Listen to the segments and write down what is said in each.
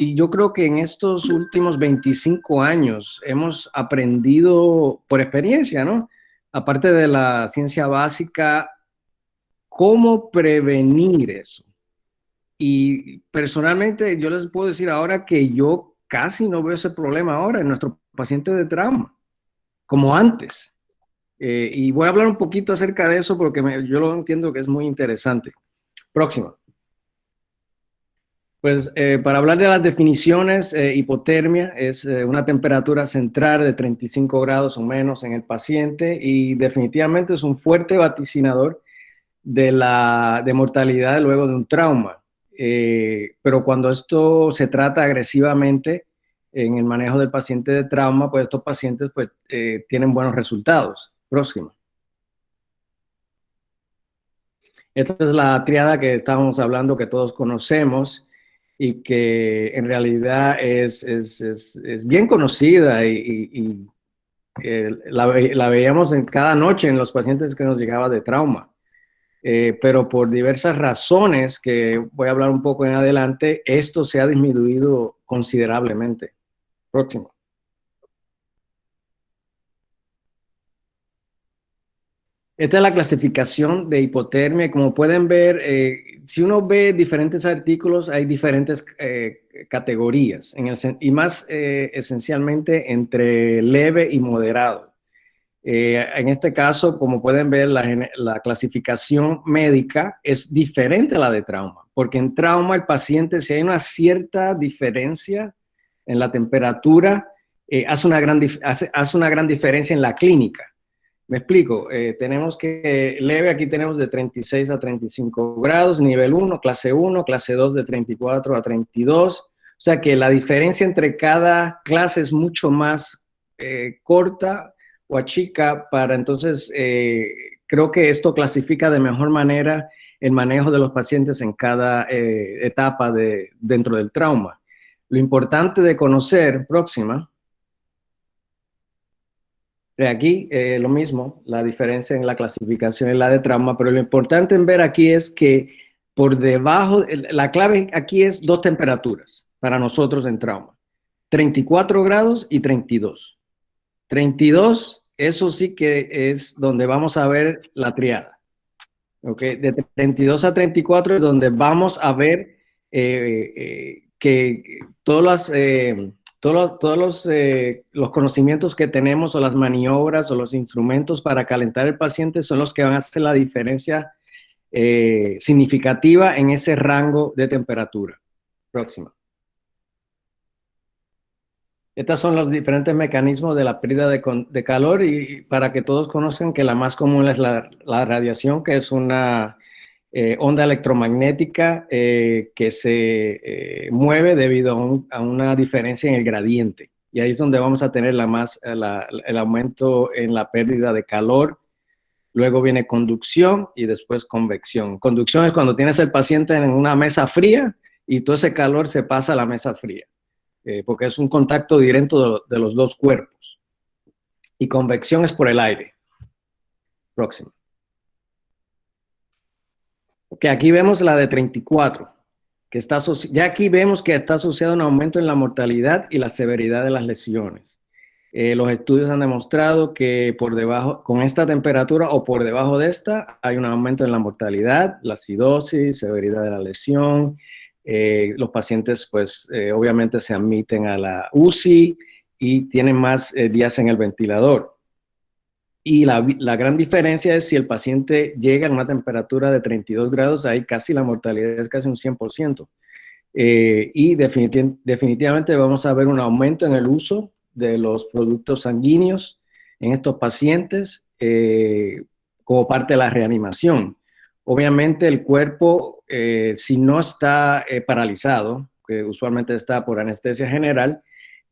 Y yo creo que en estos últimos 25 años hemos aprendido por experiencia, ¿no? Aparte de la ciencia básica, cómo prevenir eso. Y personalmente yo les puedo decir ahora que yo casi no veo ese problema ahora en nuestros pacientes de trauma, como antes. Y voy a hablar un poquito acerca de eso porque yo lo entiendo que es muy interesante. Próxima. Pues para hablar de las definiciones, hipotermia es una temperatura central de 35 grados o menos en el paciente y definitivamente es un fuerte vaticinador de mortalidad luego de un trauma. Pero cuando esto se trata agresivamente en el manejo del paciente de trauma, pues estos pacientes pues, tienen buenos resultados. Próximo. Esta es la triada que estábamos hablando, que todos conocemos y que en realidad es bien conocida y la veíamos en cada noche en los pacientes que nos llegaba de trauma. Pero por diversas razones, que voy a hablar un poco en adelante, esto se ha disminuido considerablemente. Próximo. Esta es la clasificación de hipotermia. Como pueden ver, si uno ve diferentes artículos, hay diferentes categorías, y más esencialmente entre leve y moderado. En este caso, como pueden ver, la clasificación médica es diferente a la de trauma, porque en trauma el paciente, si hay una cierta diferencia en la temperatura, hace una gran diferencia en la clínica. Me explico, tenemos que leve, aquí tenemos de 36 a 35 grados, nivel 1, clase 2 de 34 a 32, o sea que la diferencia entre cada clase es mucho más corta o achica para entonces, creo que esto clasifica de mejor manera el manejo de los pacientes en cada etapa dentro del trauma. Lo importante de conocer, próxima, aquí lo mismo, la diferencia en la clasificación es la de trauma, pero lo importante en ver aquí es que por debajo, la clave aquí es dos temperaturas para nosotros en trauma, 34 grados y 32. 32, eso sí que es donde vamos a ver la triada. ¿Okay? De 32 a 34 es donde vamos a ver que todos los conocimientos que tenemos o las maniobras o los instrumentos para calentar el paciente son los que van a hacer la diferencia significativa en ese rango de temperatura. Próxima. Estos son los diferentes mecanismos de la pérdida de calor y para que todos conozcan que la más común es la radiación, que es una onda electromagnética que se mueve debido a una diferencia en el gradiente. Y ahí es donde vamos a tener el aumento en la pérdida de calor. Luego viene conducción y después convección. Conducción es cuando tienes el paciente en una mesa fría y todo ese calor se pasa a la mesa fría. Porque es un contacto directo de los dos cuerpos. Y convección es por el aire. Próximo. Ok, aquí vemos la de 34, que ya aquí vemos que está asociado a un aumento en la mortalidad y la severidad de las lesiones. Los estudios han demostrado que por debajo, con esta temperatura o por debajo de esta, hay un aumento en la mortalidad, la acidosis, severidad de la lesión. Los pacientes, pues, obviamente se admiten a la UCI y tienen más días en el ventilador. Y la gran diferencia es si el paciente llega a una temperatura de 32 grados, ahí casi la mortalidad es casi un 100%. Y definitivamente vamos a ver un aumento en el uso de los productos sanguíneos en estos pacientes como parte de la reanimación. Obviamente el cuerpo, si no está paralizado, que usualmente está por anestesia general,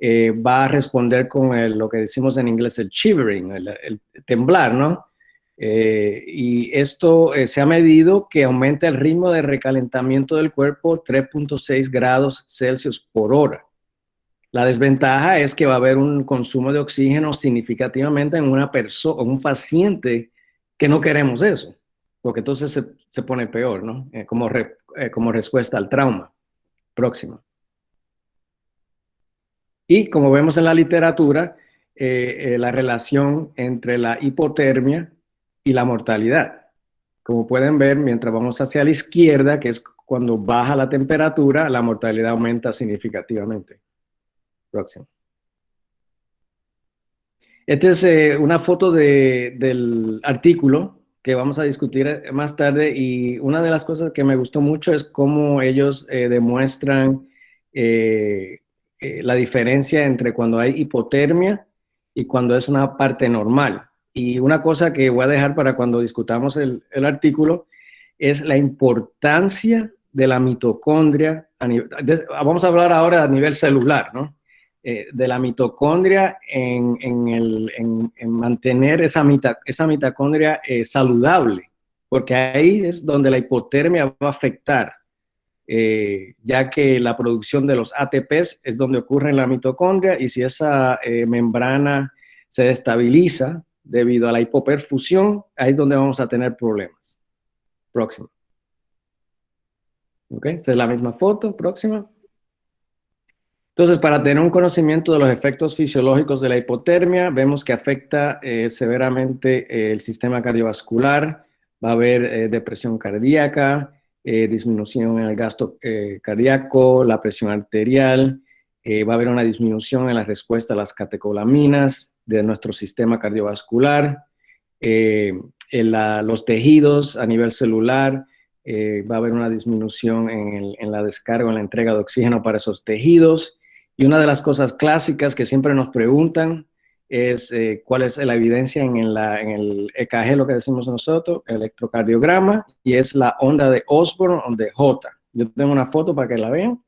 va a responder con lo que decimos en inglés el shivering, el temblar, ¿no? Y esto se ha medido que aumenta el ritmo de recalentamiento del cuerpo 3.6 grados Celsius por hora. La desventaja es que va a haber un consumo de oxígeno significativamente en una persona, en un paciente que no queremos eso, porque entonces se pone peor, ¿no? Como respuesta al trauma. Próximo. Y como vemos en la literatura, la relación entre la hipotermia y la mortalidad. Como pueden ver, mientras vamos hacia la izquierda, que es cuando baja la temperatura, la mortalidad aumenta significativamente. Próximo. Esta es una foto del artículo que vamos a discutir más tarde, y una de las cosas que me gustó mucho es cómo ellos demuestran la diferencia entre cuando hay hipotermia y cuando es una parte normal. Y una cosa que voy a dejar para cuando discutamos el artículo es la importancia de la mitocondria. Vamos a hablar ahora a nivel celular, ¿no? De la mitocondria en mantener esa mitocondria saludable, porque ahí es donde la hipotermia va a afectar, ya que la producción de los ATPs es donde ocurre en la mitocondria, y si esa membrana se destabiliza debido a la hipoperfusión, ahí es donde vamos a tener problemas. Próximo. ¿Ok? Esa es la misma foto. Próxima. Entonces, para tener un conocimiento de los efectos fisiológicos de la hipotermia, vemos que afecta severamente el sistema cardiovascular. Va a haber depresión cardíaca, disminución en el gasto cardíaco, la presión arterial, va a haber una disminución en la respuesta a las catecolaminas de nuestro sistema cardiovascular, los tejidos a nivel celular. Va a haber una disminución en la descarga, en la entrega de oxígeno para esos tejidos. Y una de las cosas clásicas que siempre nos preguntan es cuál es la evidencia en el EKG, lo que decimos nosotros, electrocardiograma, y es la onda de Osborne o de J. Yo tengo una foto para que la vean,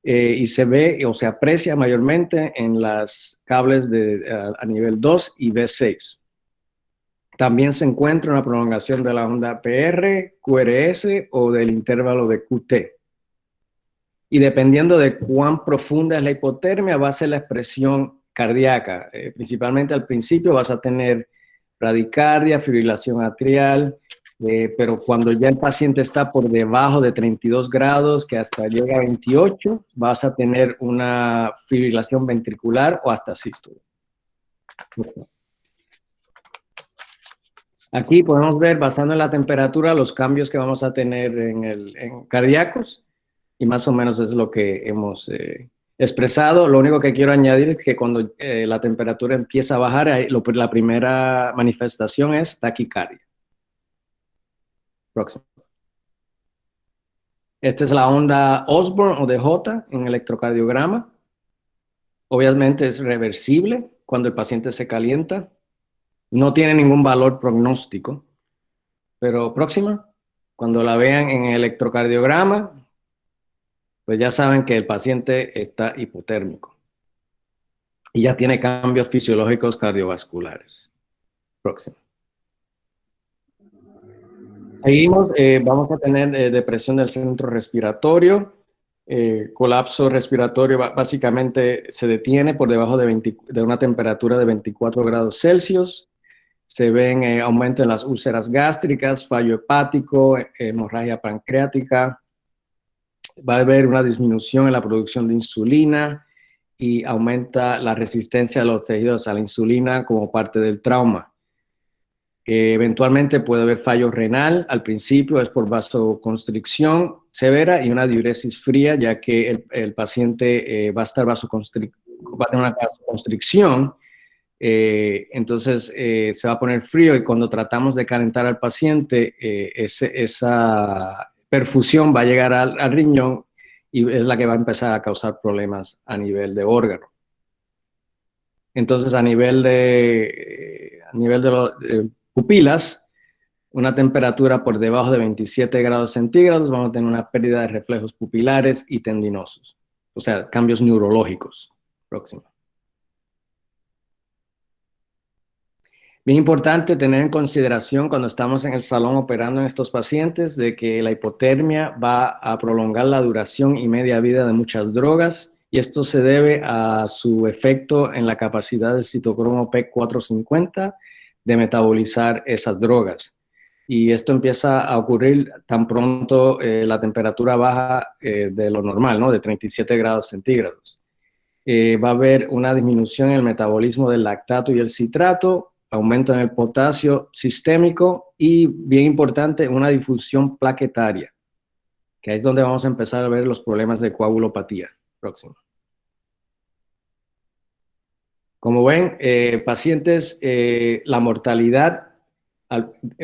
y se ve o se aprecia mayormente en las cables a nivel 2 y B6. También se encuentra una prolongación de la onda PR, QRS o del intervalo de QT. Y dependiendo de cuán profunda es la hipotermia, va a ser la expresión cardíaca. Principalmente al principio vas a tener bradicardia, fibrilación atrial, pero cuando ya el paciente está por debajo de 32 grados, que hasta llega a 28, vas a tener una fibrilación ventricular o hasta sístole. Aquí podemos ver, basado en la temperatura, los cambios que vamos a tener en cardíacos, y más o menos es lo que hemos expresado. Lo único que quiero añadir es que cuando la temperatura empieza a bajar, la primera manifestación es taquicardia. Próximo. Esta es la onda Osborne o de J en electrocardiograma. Obviamente es reversible cuando el paciente se calienta. No tiene ningún valor prognóstico. Pero próxima, cuando la vean en el electrocardiograma, pues ya saben que el paciente está hipotérmico y ya tiene cambios fisiológicos cardiovasculares. Próximo. Seguimos, vamos a tener depresión del centro respiratorio, colapso respiratorio básicamente se detiene por debajo de una temperatura de 24 grados Celsius. Se ven aumento en las úlceras gástricas, fallo hepático, hemorragia pancreática. Va a haber una disminución en la producción de insulina y aumenta la resistencia de los tejidos a la insulina como parte del trauma. Eventualmente puede haber fallo renal. Al principio es por vasoconstricción severa y una diuresis fría, ya que el paciente va a estar va a tener una vasoconstricción. Entonces se va a poner frío, y cuando tratamos de calentar al paciente, esa perfusión va a llegar al riñón y es la que va a empezar a causar problemas a nivel de órgano. Entonces, a nivel de pupilas, una temperatura por debajo de 27 grados centígrados, vamos a tener una pérdida de reflejos pupilares y tendinosos, o sea, cambios neurológicos. Próximo. Bien importante tener en consideración cuando estamos en el salón operando en estos pacientes de que la hipotermia va a prolongar la duración y media vida de muchas drogas, y esto se debe a su efecto en la capacidad del citocromo P450 de metabolizar esas drogas. Y esto empieza a ocurrir tan pronto la temperatura baja de lo normal, ¿no? De 37 grados centígrados. Va a haber una disminución en el metabolismo del lactato y el citrato, aumento en el potasio sistémico y, bien importante, una difusión plaquetaria, que ahí es donde vamos a empezar a ver los problemas de coagulopatía. Próximo. Como ven, pacientes, la mortalidad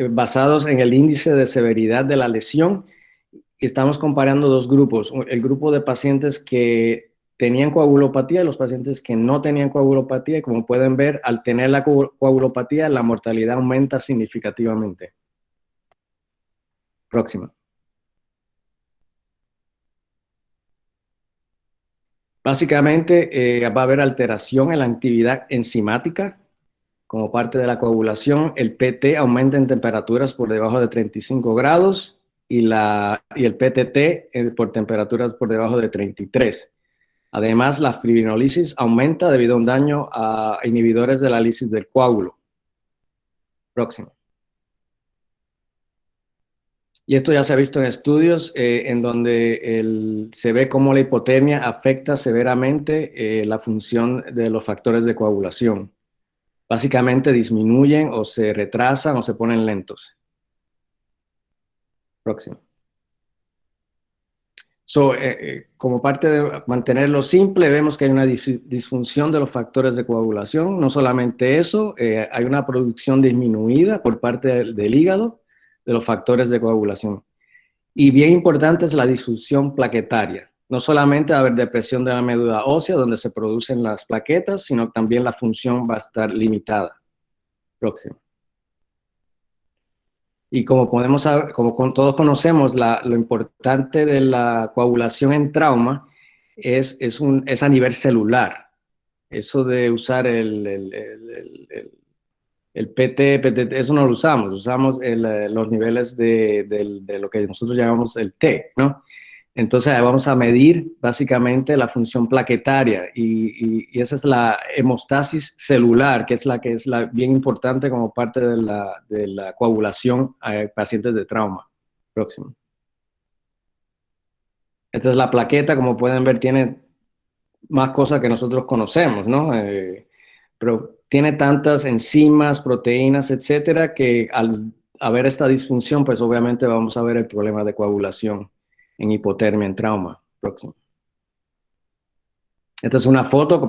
basados en el índice de severidad de la lesión, estamos comparando dos grupos, el grupo de pacientes que tenían coagulopatía y los pacientes que no tenían coagulopatía, y como pueden ver, al tener la coagulopatía, la mortalidad aumenta significativamente. Próxima. Básicamente, va a haber alteración en la actividad enzimática como parte de la coagulación. El PT aumenta en temperaturas por debajo de 35 grados y el PTT por temperaturas por debajo de 33. Además, la fibrinolisis aumenta debido a un daño a inhibidores de la lisis del coágulo. Próximo. Y esto ya se ha visto en estudios en donde se ve cómo la hipotermia afecta severamente la función de los factores de coagulación. Básicamente disminuyen o se retrasan o se ponen lentos. Próximo. Como parte de mantenerlo simple, vemos que hay una disfunción de los factores de coagulación. No solamente eso, hay una producción disminuida por parte del hígado de los factores de coagulación. Y bien importante es la disfunción plaquetaria. No solamente va a haber depresión de la médula ósea donde se producen las plaquetas, sino también la función va a estar limitada. Próximo. Y como podemos saber, todos conocemos, lo importante de la coagulación en trauma es a nivel celular. Eso de usar el PT, PTT, eso no lo usamos los niveles de lo que nosotros llamamos el T, ¿no? Entonces vamos a medir básicamente la función plaquetaria y esa es la hemostasis celular, que es bien importante como parte de la coagulación a pacientes de trauma. Próximo. Esta es la plaqueta, como pueden ver, tiene más cosas que nosotros conocemos, ¿no? Pero tiene tantas enzimas, proteínas, etcétera, que al haber esta disfunción, pues obviamente vamos a ver el problema de coagulación en hipotermia, en trauma. Próximo. Esta es una foto,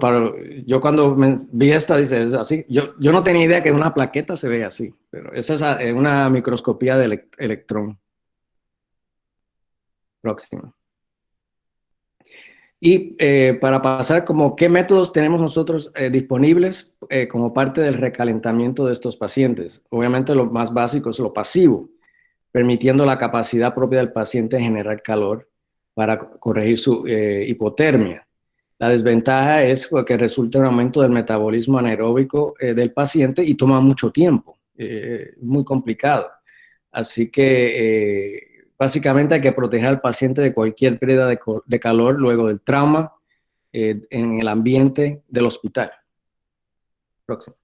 yo cuando vi esta, dice, es así, yo no tenía idea que una plaqueta se ve así, pero esa es una microscopía de electrón. Próximo. Y para pasar, como qué métodos tenemos nosotros disponibles como parte del recalentamiento de estos pacientes. Obviamente lo más básico es lo pasivo, permitiendo la capacidad propia del paciente de generar calor para corregir su hipotermia. La desventaja es que resulta un aumento del metabolismo anaeróbico del paciente y toma mucho tiempo, muy complicado. Así que básicamente hay que proteger al paciente de cualquier pérdida de calor luego del trauma en el ambiente del hospital. Próximo.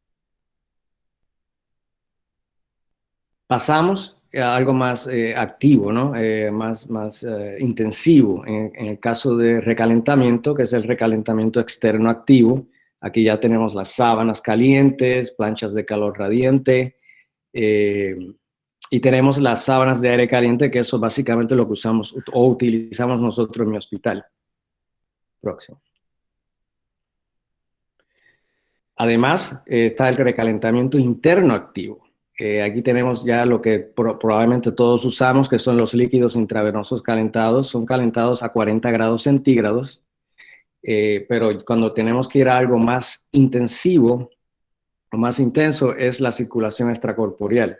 Pasamos a algo más activo, ¿no? más intensivo. En el caso de recalentamiento, que es el recalentamiento externo activo, aquí ya tenemos las sábanas calientes, planchas de calor radiante, y tenemos las sábanas de aire caliente, que eso es básicamente lo que usamos o utilizamos nosotros en mi hospital. Próximo. Además, está el recalentamiento interno activo. Aquí tenemos ya lo que probablemente todos usamos, que son los líquidos intravenosos calentados. Son calentados a 40 grados centígrados, pero cuando tenemos que ir a algo más intensivo o más intenso es la circulación extracorporeal.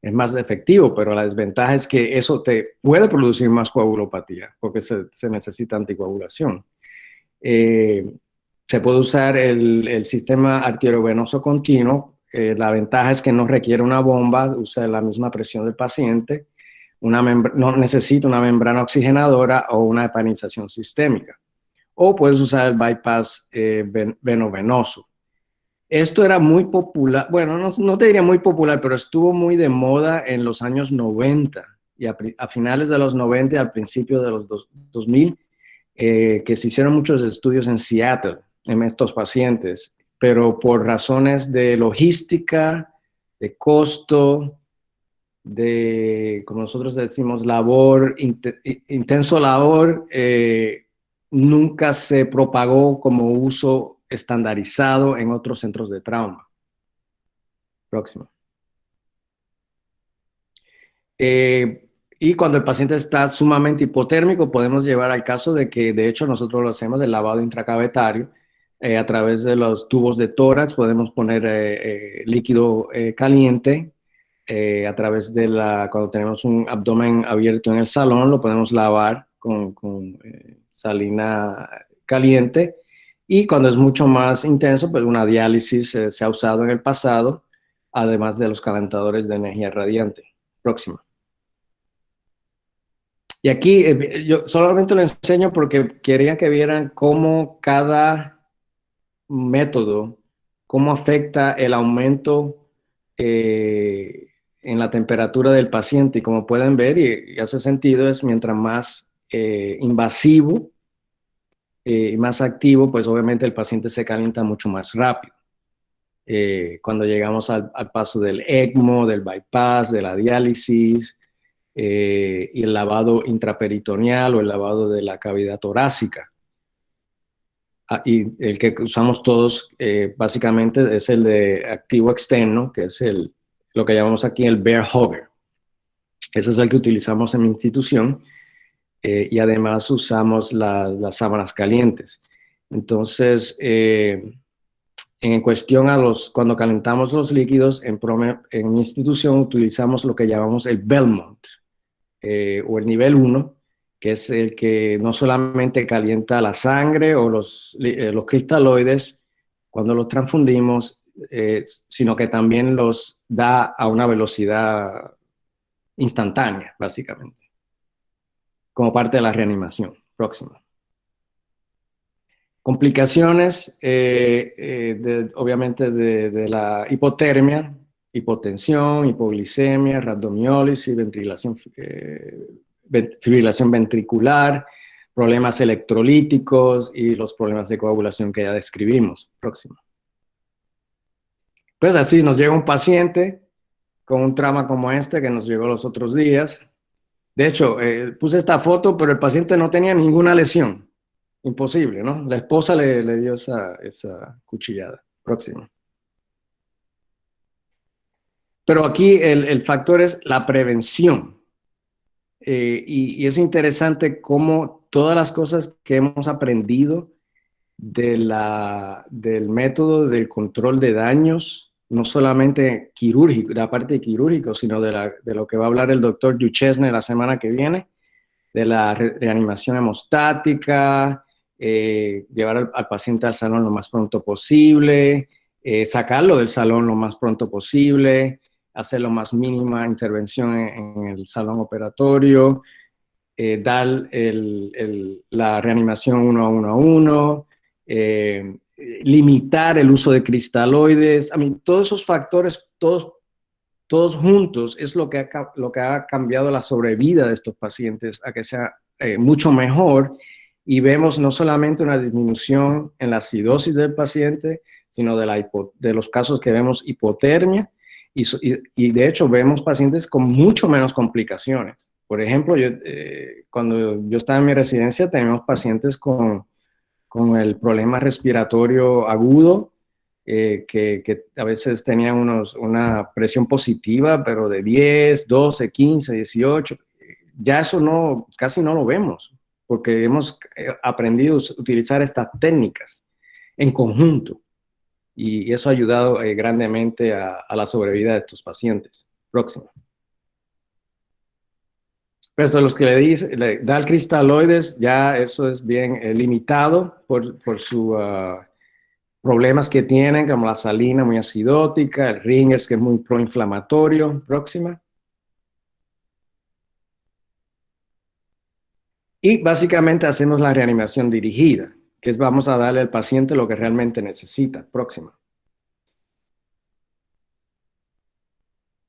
Es más efectivo, pero la desventaja es que eso te puede producir más coagulopatía, porque se necesita anticoagulación. Se puede usar el sistema arteriovenoso continuo. La ventaja es que no requiere una bomba, usa la misma presión del paciente, no necesita una membrana oxigenadora o una heparización sistémica. O puedes usar el bypass venovenoso. Esto era muy popular, bueno, no te diría muy popular, pero estuvo muy de moda en los años 90 y a finales de los 90 y al principio de los 2000, que se hicieron muchos estudios en Seattle, en estos pacientes, pero por razones de logística, de costo, de, como nosotros decimos, intenso labor, nunca se propagó como uso estandarizado en otros centros de trauma. Próximo. Y cuando el paciente está sumamente hipotérmico, podemos llevar al caso de que, de hecho, nosotros lo hacemos el lavado intracavitario. A través de los tubos de tórax podemos poner líquido caliente. A través de cuando tenemos un abdomen abierto en el salón, lo podemos lavar con salina caliente. Y cuando es mucho más intenso, pues una diálisis se ha usado en el pasado, además de los calentadores de energía radiante. Próximo. Y aquí yo solamente lo enseño porque quería que vieran cómo cada método, cómo afecta el aumento en la temperatura del paciente. Y como pueden ver, y hace sentido, es mientras más invasivo y más activo, pues obviamente el paciente se calienta mucho más rápido. Cuando llegamos al paso del ECMO, del bypass, de la diálisis, y el lavado intraperitoneal o el lavado de la cavidad torácica. Y el que usamos todos básicamente es el de activo externo, que es lo que llamamos aquí el bear hugger. Ese es el que utilizamos en mi institución, y además usamos las sábanas calientes. Entonces, en cuestión cuando calentamos los líquidos, en mi institución utilizamos lo que llamamos el Belmont, o el nivel 1, que es el que no solamente calienta la sangre o los cristaloides cuando los transfundimos, sino que también los da a una velocidad instantánea, básicamente, como parte de la reanimación. Próximo. Complicaciones, obviamente, de la hipotermia, hipotensión, hipoglicemia, rhabdomiólisis, fibrilación ventricular, problemas electrolíticos y los problemas de coagulación que ya describimos. Próximo. Pues así nos llega un paciente con un trauma como este que nos llegó los otros días. De hecho, puse esta foto, pero el paciente no tenía ninguna lesión. Imposible, ¿no? La esposa le dio esa cuchillada. Próximo. Pero aquí el factor es la prevención. Y es interesante cómo todas las cosas que hemos aprendido del método del control de daños, no solamente quirúrgico, de la parte quirúrgica, sino de lo que va a hablar el doctor Duchesne la semana que viene, de la reanimación hemostática, llevar al paciente al salón lo más pronto posible, sacarlo del salón lo más pronto posible, hacer la más mínima intervención en el salón operatorio, dar la reanimación 1 a 1 a 1, limitar el uso de cristaloides. Todos esos factores, todos juntos, es lo que ha cambiado la sobrevida de estos pacientes a que sea mucho mejor. Y vemos no solamente una disminución en la acidosis del paciente, sino de los casos que vemos hipotermia, y de hecho vemos pacientes con mucho menos complicaciones. Por ejemplo, cuando yo estaba en mi residencia, teníamos pacientes con el problema respiratorio agudo, que a veces tenían una presión positiva, pero de 10, 12, 15, 18. Ya eso casi no lo vemos, porque hemos aprendido a utilizar estas técnicas en conjunto, y eso ha ayudado grandemente a la sobrevida de estos pacientes. Próximo. Pues de los que le da el cristaloides, ya eso es bien limitado por sus problemas que tienen, como la salina muy acidótica, el Ringers, que es muy proinflamatorio. Próxima. Y básicamente hacemos la reanimación dirigida, que es vamos a darle al paciente lo que realmente necesita. Próxima.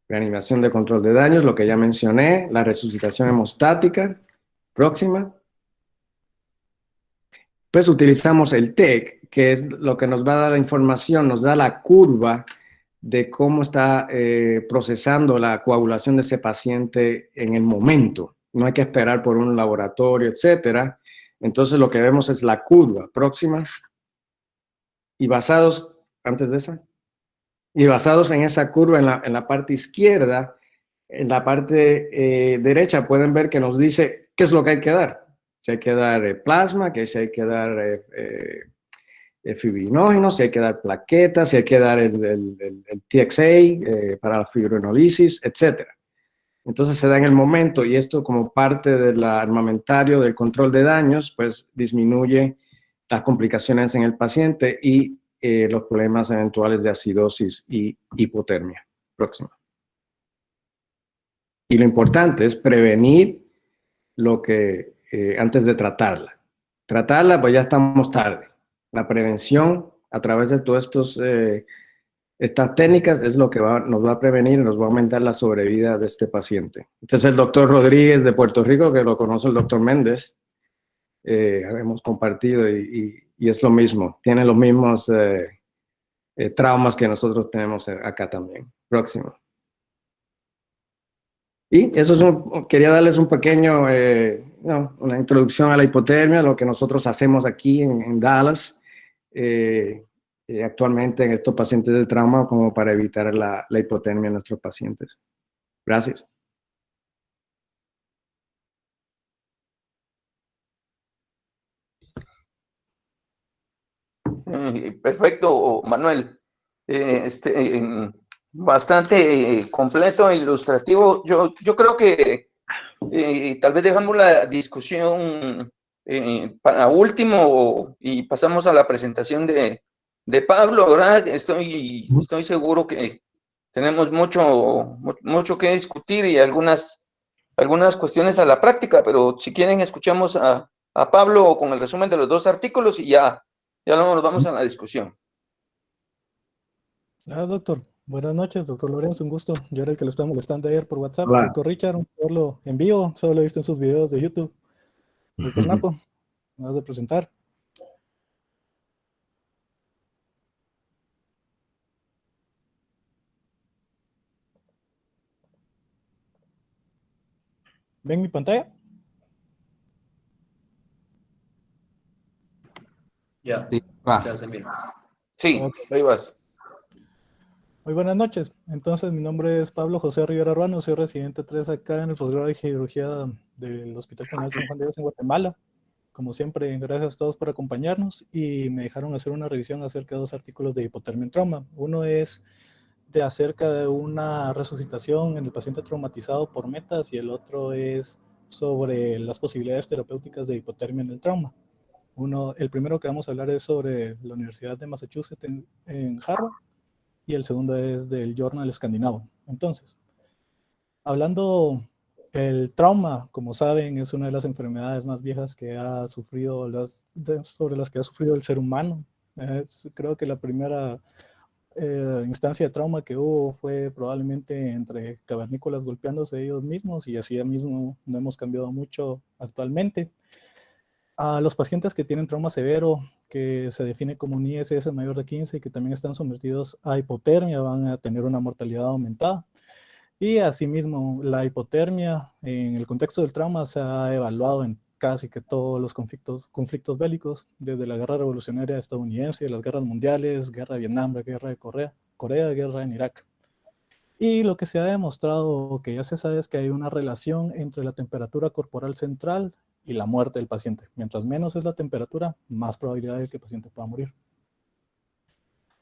Reanimación de control de daños, lo que ya mencioné, la resucitación hemostática. Próxima. Pues utilizamos el TEC, que es lo que nos va a dar la información, nos da la curva de cómo está procesando la coagulación de ese paciente en el momento. No hay que esperar por un laboratorio, etcétera. Entonces lo que vemos es la curva próxima y basados, antes de esa, y basados en esa curva en la parte izquierda, en la parte derecha pueden ver que nos dice qué es lo que hay que dar. Si hay que dar plasma, que si hay que dar fibrinógenos, si hay que dar plaquetas, si hay que dar el TXA para la fibrinolisis, etc. Entonces se da en el momento y esto como parte del armamentario del control de daños, pues disminuye las complicaciones en el paciente y los problemas eventuales de acidosis y hipotermia. Próximo. Y lo importante es prevenir lo que antes de tratarla. Tratarla, pues ya estamos tarde. La prevención a través de todas estas técnicas es lo que nos va a prevenir y nos va a aumentar la sobrevida de este paciente. Este es el doctor Rodríguez de Puerto Rico, que lo conoce el doctor Méndez. Hemos compartido y es lo mismo. Tiene los mismos traumas que nosotros tenemos acá también. Próximo. Y eso es quería darles un pequeño, una introducción a la hipotermia, lo que nosotros hacemos aquí en Dallas, actualmente en estos pacientes de trauma, como para evitar la hipotermia en nuestros pacientes. Gracias. Perfecto, Manuel. Bastante completo e ilustrativo. Yo creo que tal vez dejamos la discusión para último y pasamos a la presentación de Pablo. Ahora estoy seguro que tenemos mucho que discutir y algunas cuestiones a la práctica, pero si quieren escuchamos a Pablo con el resumen de los dos artículos y ya luego nos vamos a la discusión. Doctor. Buenas noches, doctor Lorenzo, un gusto. Yo era el que lo estaba molestando ayer por WhatsApp. Hola. Doctor Richard, un verlo en vivo, solo lo he visto en sus videos de YouTube. Doctor Napo, me vas a presentar. ¿Ven mi pantalla? Ya, Sí, va. ya se mira. Sí, Okay. ahí vas. Muy buenas noches. Entonces, mi nombre es Pablo José Rivera Ruano, soy residente 3 acá en el posgrado de cirugía del Hospital General San Juan de Dios en Guatemala. Como siempre, gracias a todos por acompañarnos y me dejaron hacer una revisión acerca de dos artículos de hipotermia en trauma. Uno es acerca de una resucitación en el paciente traumatizado por metas y el otro es sobre las posibilidades terapéuticas de hipotermia en el trauma. El primero que vamos a hablar es sobre la Universidad de Massachusetts en Harvard y el segundo es del Journal Escandinavo. Entonces, hablando, el trauma, como saben, es una de las enfermedades más viejas que ha sufrido, sobre las que ha sufrido el ser humano. Creo que la primera instancia de trauma que hubo fue probablemente entre cavernícolas golpeándose ellos mismos y así mismo no hemos cambiado mucho actualmente. A los pacientes que tienen trauma severo, que se define como un ISS mayor de 15 y que también están sometidos a hipotermia, van a tener una mortalidad aumentada. Y asimismo, la hipotermia en el contexto del trauma se ha evaluado en casi que todos los conflictos bélicos, desde la guerra revolucionaria estadounidense, las guerras mundiales, guerra de Vietnam, la guerra de Corea, guerra en Irak. Y lo que se ha demostrado, que ya se sabe, es que hay una relación entre la temperatura corporal central y la muerte del paciente. Mientras menos es la temperatura, más probabilidad de que el paciente pueda morir.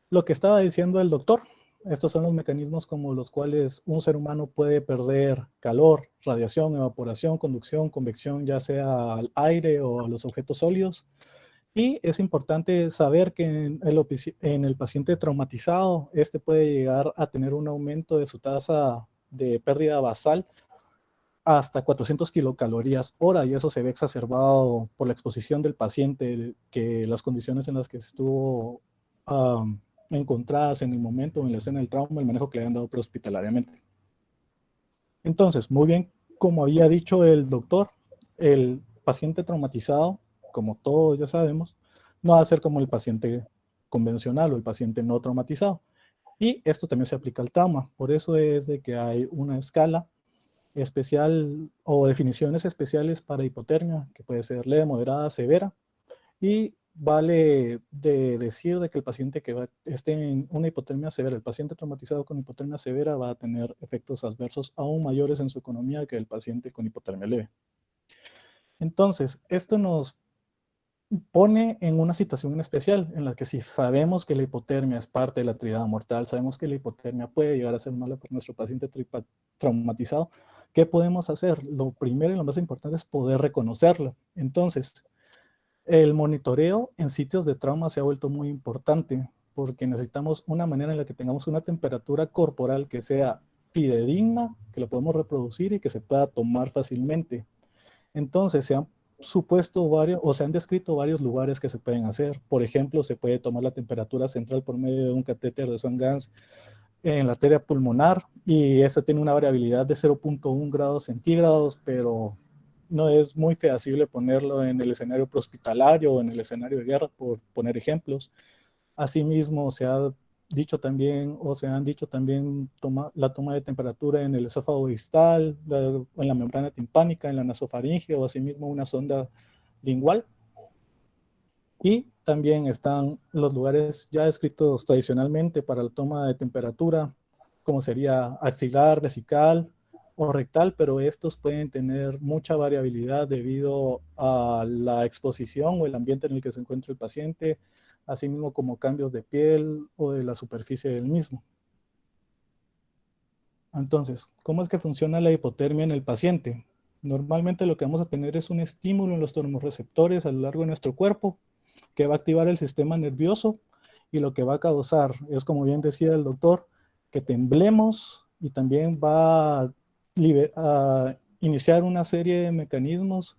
Lo que estaba diciendo el doctor, estos son los mecanismos como los cuales un ser humano puede perder calor, radiación, evaporación, conducción, convección, ya sea al aire o a los objetos sólidos. Y es importante saber que en el paciente traumatizado, este puede llegar a tener un aumento de su tasa de pérdida basal hasta 400 kilocalorías hora, y eso se ve exacerbado por la exposición del paciente, que las condiciones en las que estuvo encontradas en el momento, en la escena del trauma, el manejo que le habían dado prehospitalariamente. Entonces, muy bien, como había dicho el doctor, el paciente traumatizado, como todos ya sabemos, no va a ser como el paciente convencional o el paciente no traumatizado. Y esto también se aplica al trauma. Por eso es de que hay una escala especial o definiciones especiales para hipotermia, que puede ser leve, moderada, severa. Y vale de decir de que el paciente que esté en una hipotermia severa, el paciente traumatizado con hipotermia severa va a tener efectos adversos aún mayores en su economía que el paciente con hipotermia leve. Entonces, esto nos pone en una situación en especial en la que si sabemos que la hipotermia es parte de la triada mortal, sabemos que la hipotermia puede llegar a ser mala para nuestro paciente traumatizado, ¿qué podemos hacer? Lo primero y lo más importante es poder reconocerlo. Entonces, el monitoreo en sitios de trauma se ha vuelto muy importante porque necesitamos una manera en la que tengamos una temperatura corporal que sea fidedigna, que lo podemos reproducir y que se pueda tomar fácilmente. Entonces, se han supuesto varios, o se han descrito varios lugares que se pueden hacer. Por ejemplo, se puede tomar la temperatura central por medio de un catéter de Swan-Ganz en la arteria pulmonar y esta tiene una variabilidad de 0.1 grados centígrados, pero no es muy feasible ponerlo en el escenario prehospitalario o en el escenario de guerra, por poner ejemplos. Asimismo, se ha dicho también, o se han dicho también, la toma de temperatura en el esófago distal, en la membrana timpánica, en la nasofaringe, o asimismo una sonda lingual. Y también están los lugares ya descritos tradicionalmente para la toma de temperatura, como sería axilar, vesical o rectal, pero estos pueden tener mucha variabilidad debido a la exposición o el ambiente en el que se encuentra el paciente, así mismo como cambios de piel o de la superficie del mismo. Entonces, ¿cómo es que funciona la hipotermia en el paciente? Normalmente lo que vamos a tener es un estímulo en los termorreceptores a lo largo de nuestro cuerpo que va a activar el sistema nervioso y lo que va a causar es, como bien decía el doctor, que temblemos y también va a iniciar una serie de mecanismos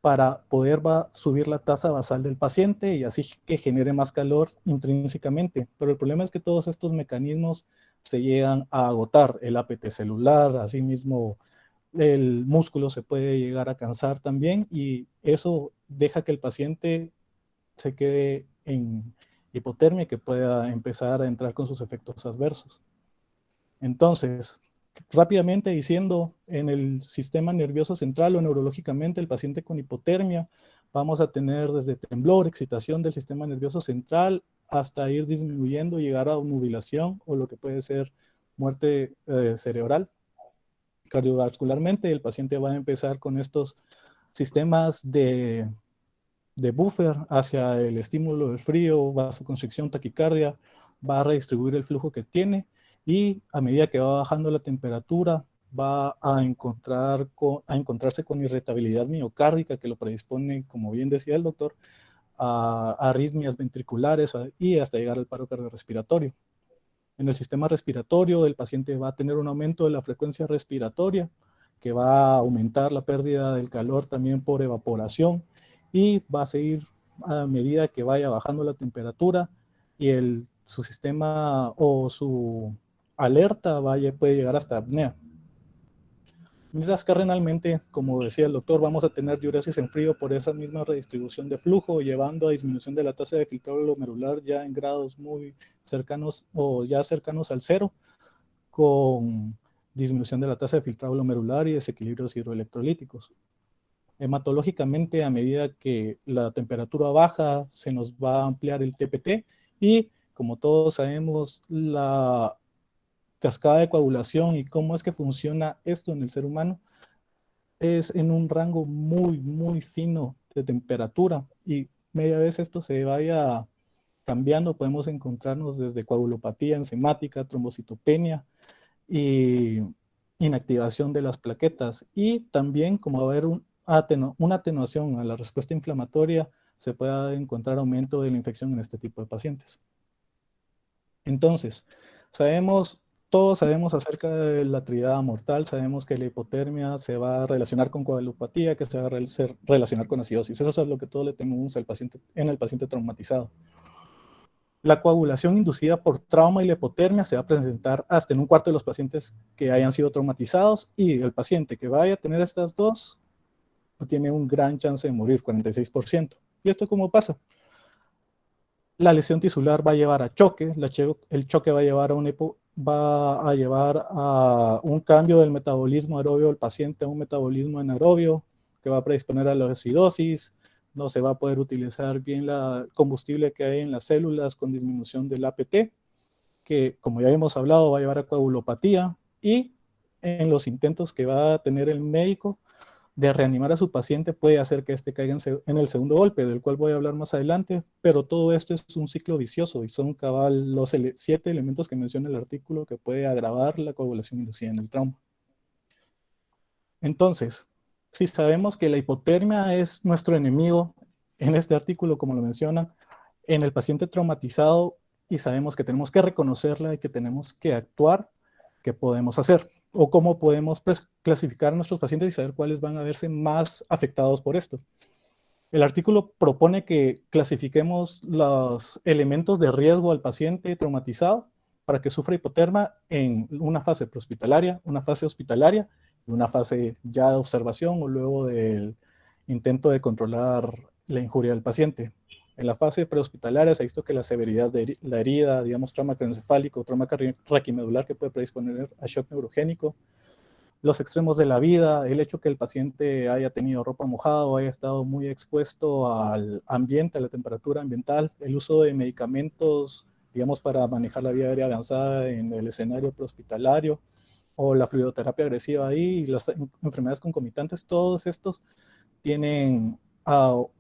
para poder subir la tasa basal del paciente y así que genere más calor intrínsecamente. Pero el problema es que todos estos mecanismos se llegan a agotar. El APT celular, asimismo el músculo se puede llegar a cansar también y eso deja que el paciente se quede en hipotermia, que pueda empezar a entrar con sus efectos adversos. Entonces, rápidamente diciendo, en el sistema nervioso central o neurológicamente, el paciente con hipotermia, vamos a tener desde temblor, excitación del sistema nervioso central, hasta ir disminuyendo, llegar a nubilación o lo que puede ser muerte cerebral. Cardiovascularmente, el paciente va a empezar con estos sistemas de buffer hacia el estímulo del frío, vasoconstricción, taquicardia, va a redistribuir el flujo que tiene y a medida que va bajando la temperatura va a encontrarse con irritabilidad miocárdica que lo predispone, como bien decía el doctor, a arritmias ventriculares y hasta llegar al paro cardiorrespiratorio. En el sistema respiratorio, el paciente va a tener un aumento de la frecuencia respiratoria, que va a aumentar la pérdida del calor también por evaporación, y va a seguir a medida que vaya bajando la temperatura y su sistema o su alerta puede llegar hasta apnea. Mientras que renalmente, como decía el doctor, vamos a tener diuresis en frío por esa misma redistribución de flujo, llevando a disminución de la tasa de filtrado glomerular ya en grados muy cercanos o ya cercanos al cero, con disminución de la tasa de filtrado glomerular y desequilibrios hidroelectrolíticos. Hematológicamente, a medida que la temperatura baja, se nos va a ampliar el TPT y, como todos sabemos, la cascada de coagulación y cómo es que funciona esto en el ser humano es en un rango muy, muy fino de temperatura y media vez esto se vaya cambiando, podemos encontrarnos desde coagulopatía enzimática, trombocitopenia y inactivación de las plaquetas. Y también, como va a haber una atenuación a la respuesta inflamatoria, se puede encontrar aumento de la infección en este tipo de pacientes. Entonces, todos sabemos acerca de la triada mortal, sabemos que la hipotermia se va a relacionar con coagulopatía, que se va a relacionar con acidosis. Eso es lo que todos le tenemos en el paciente traumatizado. La coagulación inducida por trauma y la hipotermia se va a presentar hasta en un cuarto de los pacientes que hayan sido traumatizados, y el paciente que vaya a tener estas dos tiene un gran chance de morir, 46%. ¿Y esto cómo pasa? La lesión tisular va a llevar a choque, el choque va a llevar a un cambio del metabolismo aerobio del paciente a un metabolismo anaerobio, que va a predisponer a la acidosis, no se va a poder utilizar bien el combustible que hay en las células con disminución del APT, que como ya hemos hablado va a llevar a coagulopatía, y en los intentos que va a tener el médico de reanimar a su paciente puede hacer que éste caiga en el segundo golpe, del cual voy a hablar más adelante, pero todo esto es un ciclo vicioso y son cabal los 7 elementos que menciona el artículo que puede agravar la coagulación inducida en el trauma. Entonces, si sabemos que la hipotermia es nuestro enemigo en este artículo, como lo mencionan, en el paciente traumatizado, y sabemos que tenemos que reconocerla y que tenemos que actuar, ¿qué podemos hacer? O cómo podemos clasificar a nuestros pacientes y saber cuáles van a verse más afectados por esto. El artículo propone que clasifiquemos los elementos de riesgo al paciente traumatizado para que sufra hipotermia en una fase prehospitalaria, una fase hospitalaria y una fase ya de observación o luego del intento de controlar la injuria del paciente. En la fase prehospitalaria se ha visto que la severidad de la herida, digamos trauma craneoencefálico, trauma raquimedular que puede predisponer a shock neurogénico, los extremos de la vida, el hecho que el paciente haya tenido ropa mojada o haya estado muy expuesto al ambiente, a la temperatura ambiental, el uso de medicamentos, digamos, para manejar la vía aérea avanzada en el escenario prehospitalario, o la fluidoterapia agresiva ahí, y las enfermedades concomitantes, todos estos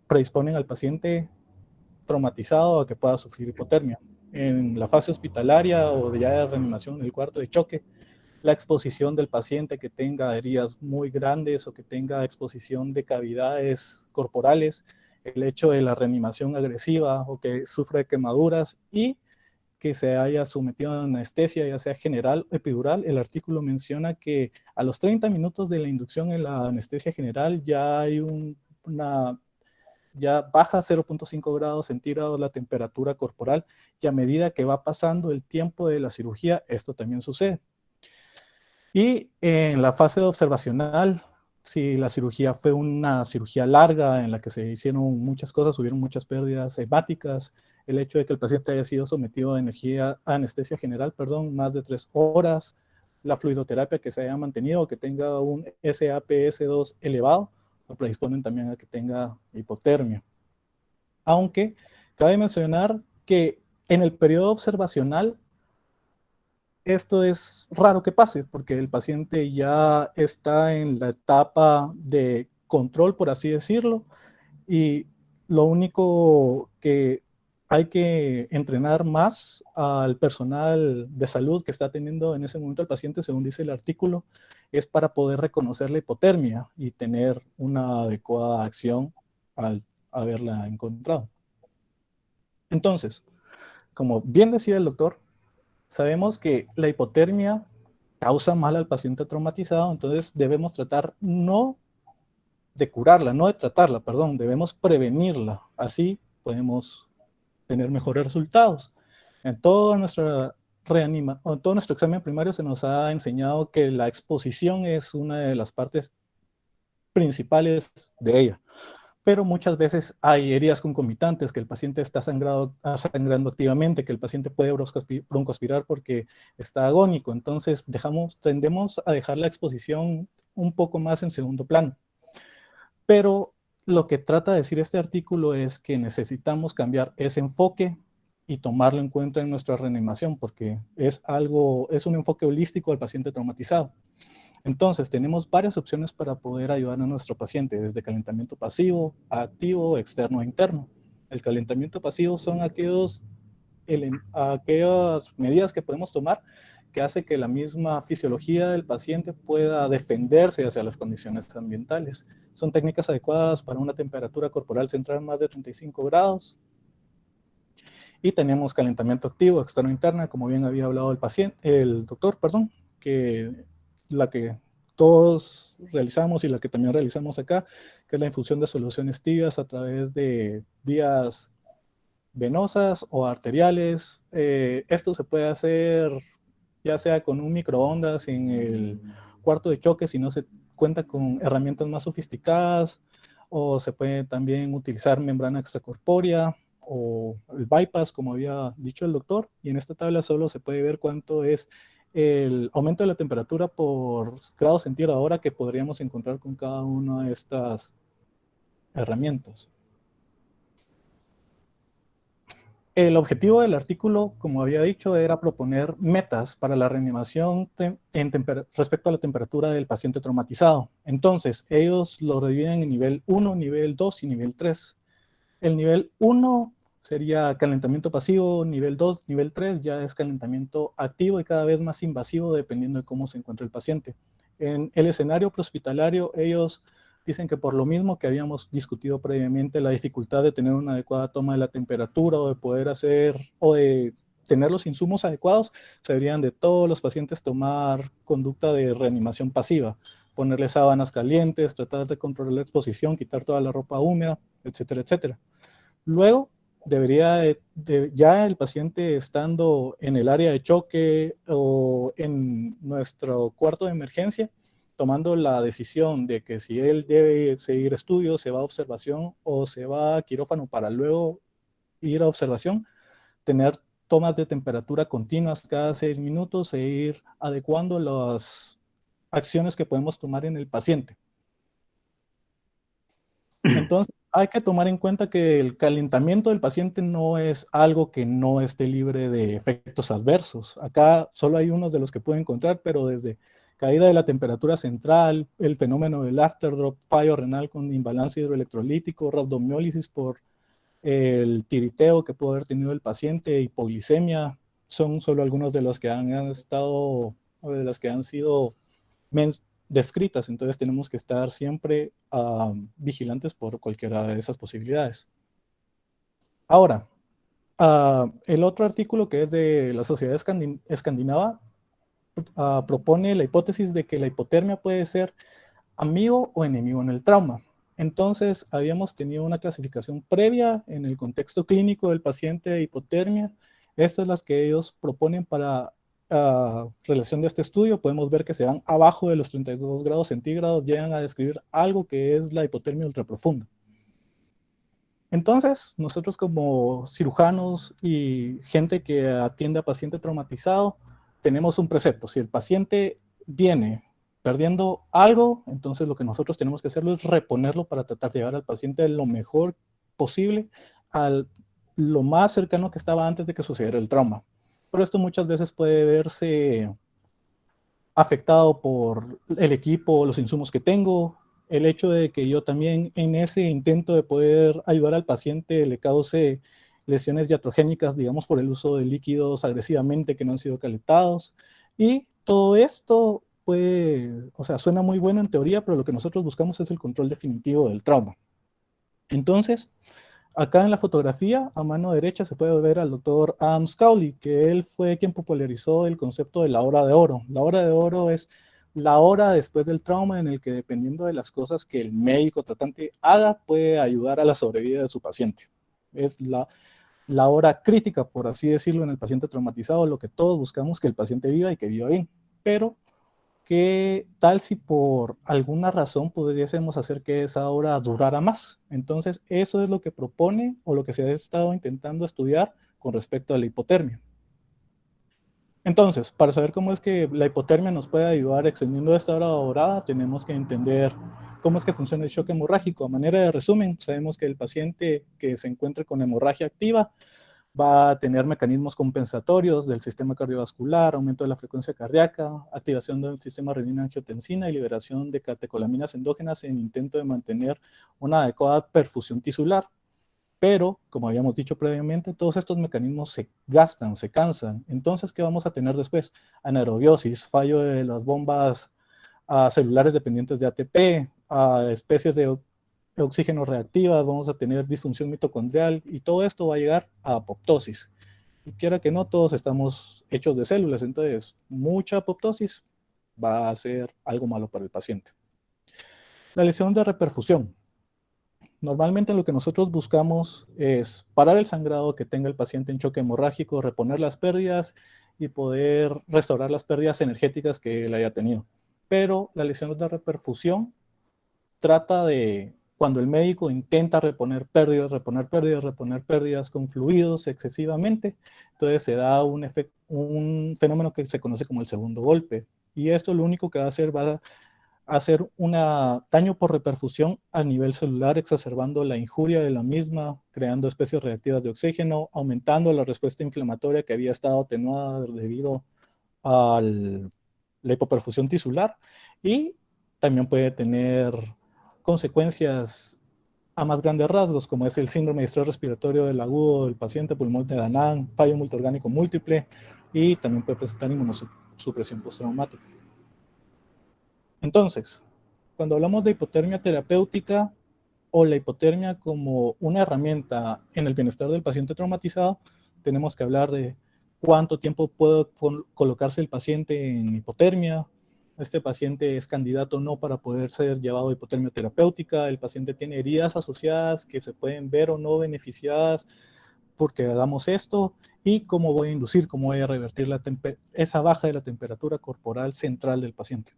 predisponen al paciente traumatizado a que pueda sufrir hipotermia. En la fase hospitalaria o ya de reanimación en el cuarto de choque, la exposición del paciente que tenga heridas muy grandes o que tenga exposición de cavidades corporales, el hecho de la reanimación agresiva o que sufra quemaduras y que se haya sometido a anestesia, ya sea general o epidural. El artículo menciona que a los 30 minutos de la inducción en la anestesia general ya hay ya baja 0.5 grados centígrados la temperatura corporal, y a medida que va pasando el tiempo de la cirugía, esto también sucede. Y en la fase observacional, si la cirugía fue una cirugía larga en la que se hicieron muchas cosas, hubieron muchas pérdidas hepáticas, el hecho de que el paciente haya sido sometido a anestesia general, más de 3 horas, la fluidoterapia que se haya mantenido, que tenga un SAPS2 elevado, lo predisponen también a que tenga hipotermia. Aunque cabe mencionar que en el periodo observacional esto es raro que pase porque el paciente ya está en la etapa de control, por así decirlo, y lo único que hay que entrenar más al personal de salud que está teniendo en ese momento al paciente, según dice el artículo, es para poder reconocer la hipotermia y tener una adecuada acción al haberla encontrado. Entonces, como bien decía el doctor, sabemos que la hipotermia causa mal al paciente traumatizado, entonces debemos tratar no de curarla, no de tratarla, perdón, debemos prevenirla. Así podemos tener mejores resultados. En todo nuestro examen primario se nos ha enseñado que la exposición es una de las partes principales de ella. Pero muchas veces hay heridas concomitantes, que el paciente está sangrando activamente, que el paciente puede broncoaspirar porque está agónico. Entonces tendemos a dejar la exposición un poco más en segundo plano. Pero lo que trata de decir este artículo es que necesitamos cambiar ese enfoque y tomarlo en cuenta en nuestra reanimación, porque es un enfoque holístico al paciente traumatizado. Entonces, tenemos varias opciones para poder ayudar a nuestro paciente, desde calentamiento pasivo, activo, externo e interno. El calentamiento pasivo son aquellas medidas que podemos tomar que hace que la misma fisiología del paciente pueda defenderse hacia las condiciones ambientales. Son técnicas adecuadas para una temperatura corporal central más de 35 grados. Y tenemos calentamiento activo, externo e interno, como bien había hablado el doctor, que la que todos realizamos y la que también realizamos acá, que es la infusión de soluciones tibias a través de vías venosas o arteriales. Esto se puede hacer ya sea con un microondas en el cuarto de choque si no se cuenta con herramientas más sofisticadas, o se puede también utilizar membrana extracorpórea o el bypass, como había dicho el doctor, y en esta tabla solo se puede ver cuánto es el aumento de la temperatura por grado centígrado hora que podríamos encontrar con cada una de estas herramientas. El objetivo del artículo, como había dicho, era proponer metas para la reanimación respecto a la temperatura del paciente traumatizado. Entonces, ellos lo dividen en nivel 1, nivel 2 y nivel 3. El nivel 1 sería calentamiento pasivo, nivel 2, nivel 3 ya es calentamiento activo y cada vez más invasivo dependiendo de cómo se encuentra el paciente. En el escenario prehospitalario, ellos dicen que por lo mismo que habíamos discutido previamente, la dificultad de tener una adecuada toma de la temperatura o de poder hacer o de tener los insumos adecuados, se deberían de todos los pacientes tomar conducta de reanimación pasiva, ponerle sábanas calientes, tratar de controlar la exposición, quitar toda la ropa húmeda, etcétera, etcétera. Luego, debería ya el paciente estando en el área de choque o en nuestro cuarto de emergencia, tomando la decisión de que si él debe seguir estudios, se va a observación o se va a quirófano para luego ir a observación, tener tomas de temperatura continuas cada 6 minutos e ir adecuando las acciones que podemos tomar en el paciente. Entonces, hay que tomar en cuenta que el calentamiento del paciente no es algo que no esté libre de efectos adversos. Acá solo hay unos de los que pueden encontrar, pero desde caída de la temperatura central, el fenómeno del afterdrop, fallo renal con imbalance hidroelectrolítico, rhabdomiólisis por el tiriteo que pudo haber tenido el paciente, hipoglicemia, son solo algunos de los que han estado, o de las que han sido descritas, entonces tenemos que estar siempre vigilantes por cualquiera de esas posibilidades. Ahora, el otro artículo que es de la Sociedad Escandinava propone la hipótesis de que la hipotermia puede ser amigo o enemigo en el trauma. Entonces, habíamos tenido una clasificación previa en el contexto clínico del paciente de hipotermia. Estas son las que ellos proponen para relación de este estudio. Podemos ver que se van abajo de los 32 grados centígrados, llegan a describir algo que es la hipotermia ultraprofunda. Entonces, nosotros como cirujanos y gente que atiende a paciente traumatizado, tenemos un precepto. Si el paciente viene perdiendo algo, entonces lo que nosotros tenemos que hacerlo es reponerlo para tratar de llevar al paciente lo mejor posible a lo más cercano que estaba antes de que sucediera el trauma. Pero esto muchas veces puede verse afectado por el equipo, los insumos que tengo, el hecho de que yo también en ese intento de poder ayudar al paciente le cause lesiones iatrogénicas, digamos, por el uso de líquidos agresivamente que no han sido calentados. Y todo esto puede, o sea, suena muy bueno en teoría, pero lo que nosotros buscamos es el control definitivo del trauma. Entonces, acá en la fotografía, a mano derecha, se puede ver al doctor Adam Scowley, que él fue quien popularizó el concepto de la hora de oro. La hora de oro es la hora después del trauma en el que, dependiendo de las cosas que el médico tratante haga, puede ayudar a la sobrevida de su paciente. Es la hora crítica, por así decirlo, en el paciente traumatizado, lo que todos buscamos, que el paciente viva y que viva bien. Pero, ¿qué tal si por alguna razón pudiésemos hacer que esa hora durara más? Entonces, eso es lo que propone o lo que se ha estado intentando estudiar con respecto a la hipotermia. Entonces, para saber cómo es que la hipotermia nos puede ayudar extendiendo esta hora dorada, tenemos que entender cómo es que funciona el shock hemorrágico. A manera de resumen, sabemos que el paciente que se encuentre con hemorragia activa va a tener mecanismos compensatorios del sistema cardiovascular, aumento de la frecuencia cardíaca, activación del sistema renina-angiotensina y liberación de catecolaminas endógenas en intento de mantener una adecuada perfusión tisular. Pero, como habíamos dicho previamente, todos estos mecanismos se gastan, se cansan. Entonces, ¿qué vamos a tener después? Anaerobiosis, fallo de las bombas celulares dependientes de ATP, especies de oxígeno reactivas, vamos a tener disfunción mitocondrial y todo esto va a llegar a apoptosis. Y quiera que no, todos estamos hechos de células, entonces mucha apoptosis va a ser algo malo para el paciente. La lesión de reperfusión. Normalmente lo que nosotros buscamos es parar el sangrado que tenga el paciente en choque hemorrágico, reponer las pérdidas y poder restaurar las pérdidas energéticas que él haya tenido. Pero la lesión de reperfusión trata de cuando el médico intenta reponer pérdidas con fluidos excesivamente, entonces se da un fenómeno que se conoce como el segundo golpe. Y esto lo único que va a hacer un daño por reperfusión a nivel celular, exacerbando la injuria de la misma, creando especies reactivas de oxígeno, aumentando la respuesta inflamatoria que había estado atenuada debido a la hipoperfusión tisular, y también puede tener consecuencias a más grandes rasgos, como es el síndrome de estrés respiratorio del agudo del paciente, pulmón de Danan, fallo multiorgánico múltiple, y también puede presentar inmunosupresión postraumática. Entonces, cuando hablamos de hipotermia terapéutica o la hipotermia como una herramienta en el bienestar del paciente traumatizado, tenemos que hablar de cuánto tiempo puede colocarse el paciente en hipotermia. Este paciente es candidato o no para poder ser llevado a hipotermia terapéutica. El paciente tiene heridas asociadas que se pueden ver o no beneficiadas porque hagamos esto. Y cómo voy a inducir, cómo voy a revertir esa baja de la temperatura corporal central del paciente.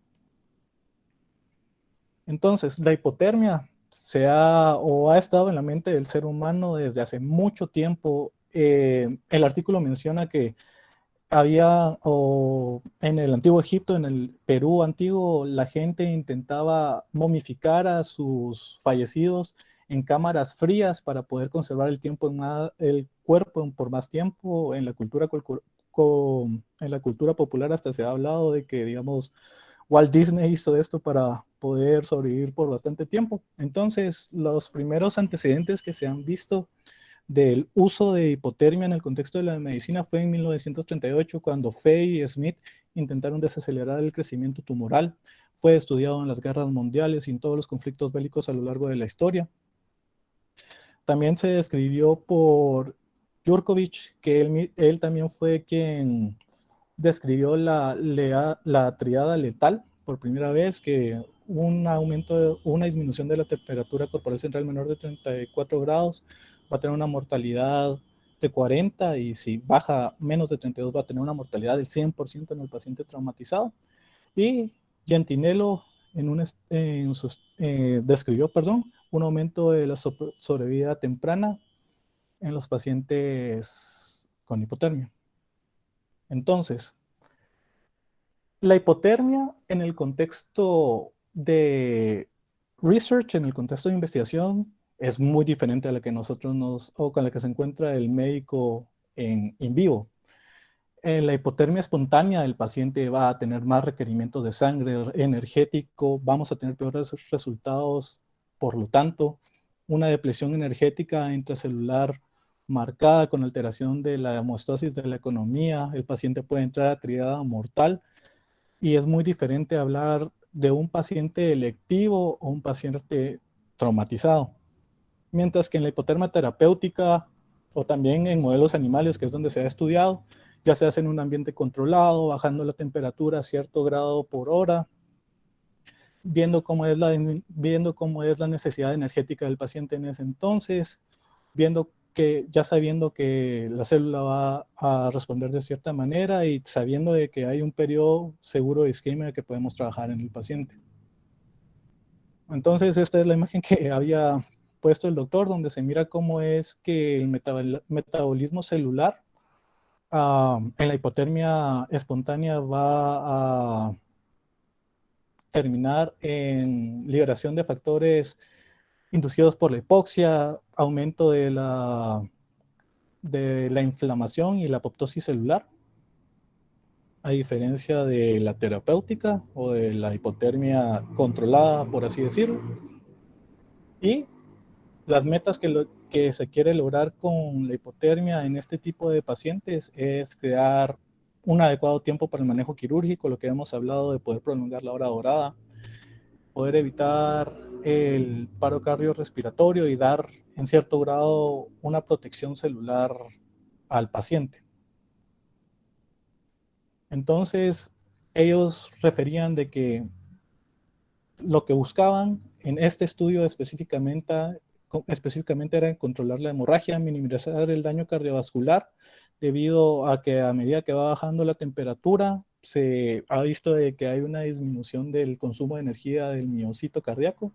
Entonces, la hipotermia ha estado en la mente del ser humano desde hace mucho tiempo. El artículo menciona que en el antiguo Egipto, en el Perú antiguo, la gente intentaba momificar a sus fallecidos en cámaras frías para poder conservar el cuerpo por más tiempo. En la cultura popular hasta se ha hablado de que, digamos, Walt Disney hizo esto para poder sobrevivir por bastante tiempo. Entonces, los primeros antecedentes que se han visto del uso de hipotermia en el contexto de la medicina fue en 1938, cuando Fay y Smith intentaron desacelerar el crecimiento tumoral. Fue estudiado en las guerras mundiales y en todos los conflictos bélicos a lo largo de la historia. También se describió por Jurkovic, que él también fue quien describió la triada letal por primera vez, que una disminución de la temperatura corporal central menor de 34 grados va a tener una mortalidad de 40, y si baja menos de 32 va a tener una mortalidad del 100% en el paciente traumatizado. Y Gentinello describió un aumento de la sobrevida temprana en los pacientes con hipotermia. Entonces, la hipotermia en el contexto de research, en el contexto de investigación, es muy diferente a la que o con la que se encuentra el médico en vivo. En la hipotermia espontánea, el paciente va a tener más requerimientos de sangre energético, vamos a tener peores resultados, por lo tanto, una depresión energética intracelular marcada con alteración de la hemostasis de la economía, el paciente puede entrar a triada mortal. Y es muy diferente hablar de un paciente electivo o un paciente traumatizado. Mientras que en la hipotermia terapéutica o también en modelos animales, que es donde se ha estudiado, ya se hace en un ambiente controlado, bajando la temperatura a cierto grado por hora, viendo cómo es la necesidad energética del paciente en ese entonces, ya sabiendo que la célula va a responder de cierta manera y sabiendo de que hay un periodo seguro de isquemia que podemos trabajar en el paciente. Entonces, esta es la imagen que había puesto el doctor, donde se mira cómo es que el metabolismo celular en la hipotermia espontánea va a terminar en liberación de factores inducidos por la hipoxia, aumento de la inflamación y la apoptosis celular, a diferencia de la terapéutica o de la hipotermia controlada, por así decirlo. Y las metas que se quiere lograr con la hipotermia en este tipo de pacientes es crear un adecuado tiempo para el manejo quirúrgico, lo que hemos hablado de poder prolongar la hora dorada, poder evitar el paro cardiorrespiratorio y dar en cierto grado una protección celular al paciente. Entonces, ellos referían de que lo que buscaban en este estudio específicamente era controlar la hemorragia, minimizar el daño cardiovascular, debido a que a medida que va bajando la temperatura, se ha visto de que hay una disminución del consumo de energía del miocito cardíaco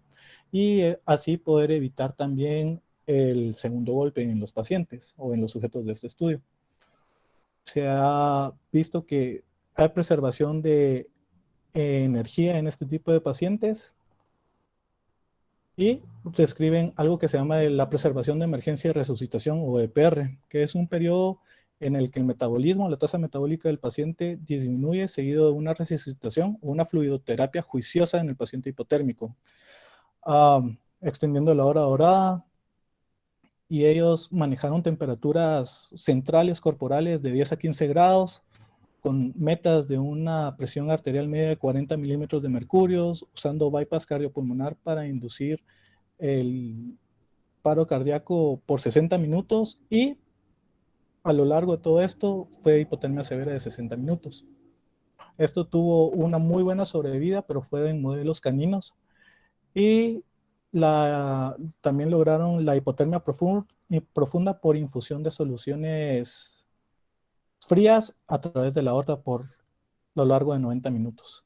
y así poder evitar también el segundo golpe en los pacientes o en los sujetos de este estudio. Se ha visto que hay preservación de energía en este tipo de pacientes y describen algo que se llama la preservación de emergencia y resucitación o EPR, que es un periodo en el que el metabolismo, la tasa metabólica del paciente disminuye seguido de una resucitación o una fluidoterapia juiciosa en el paciente hipotérmico, extendiendo la hora dorada, y ellos manejaron temperaturas centrales corporales de 10 a 15 grados, con metas de una presión arterial media de 40 milímetros de mercurio, usando bypass cardiopulmonar para inducir el paro cardíaco por 60 minutos, y a lo largo de todo esto fue hipotermia severa de 60 minutos. Esto tuvo una muy buena sobrevida, pero fue en modelos caninos, y también lograron la hipotermia profunda por infusión de soluciones frías a través de la aorta por lo largo de 90 minutos.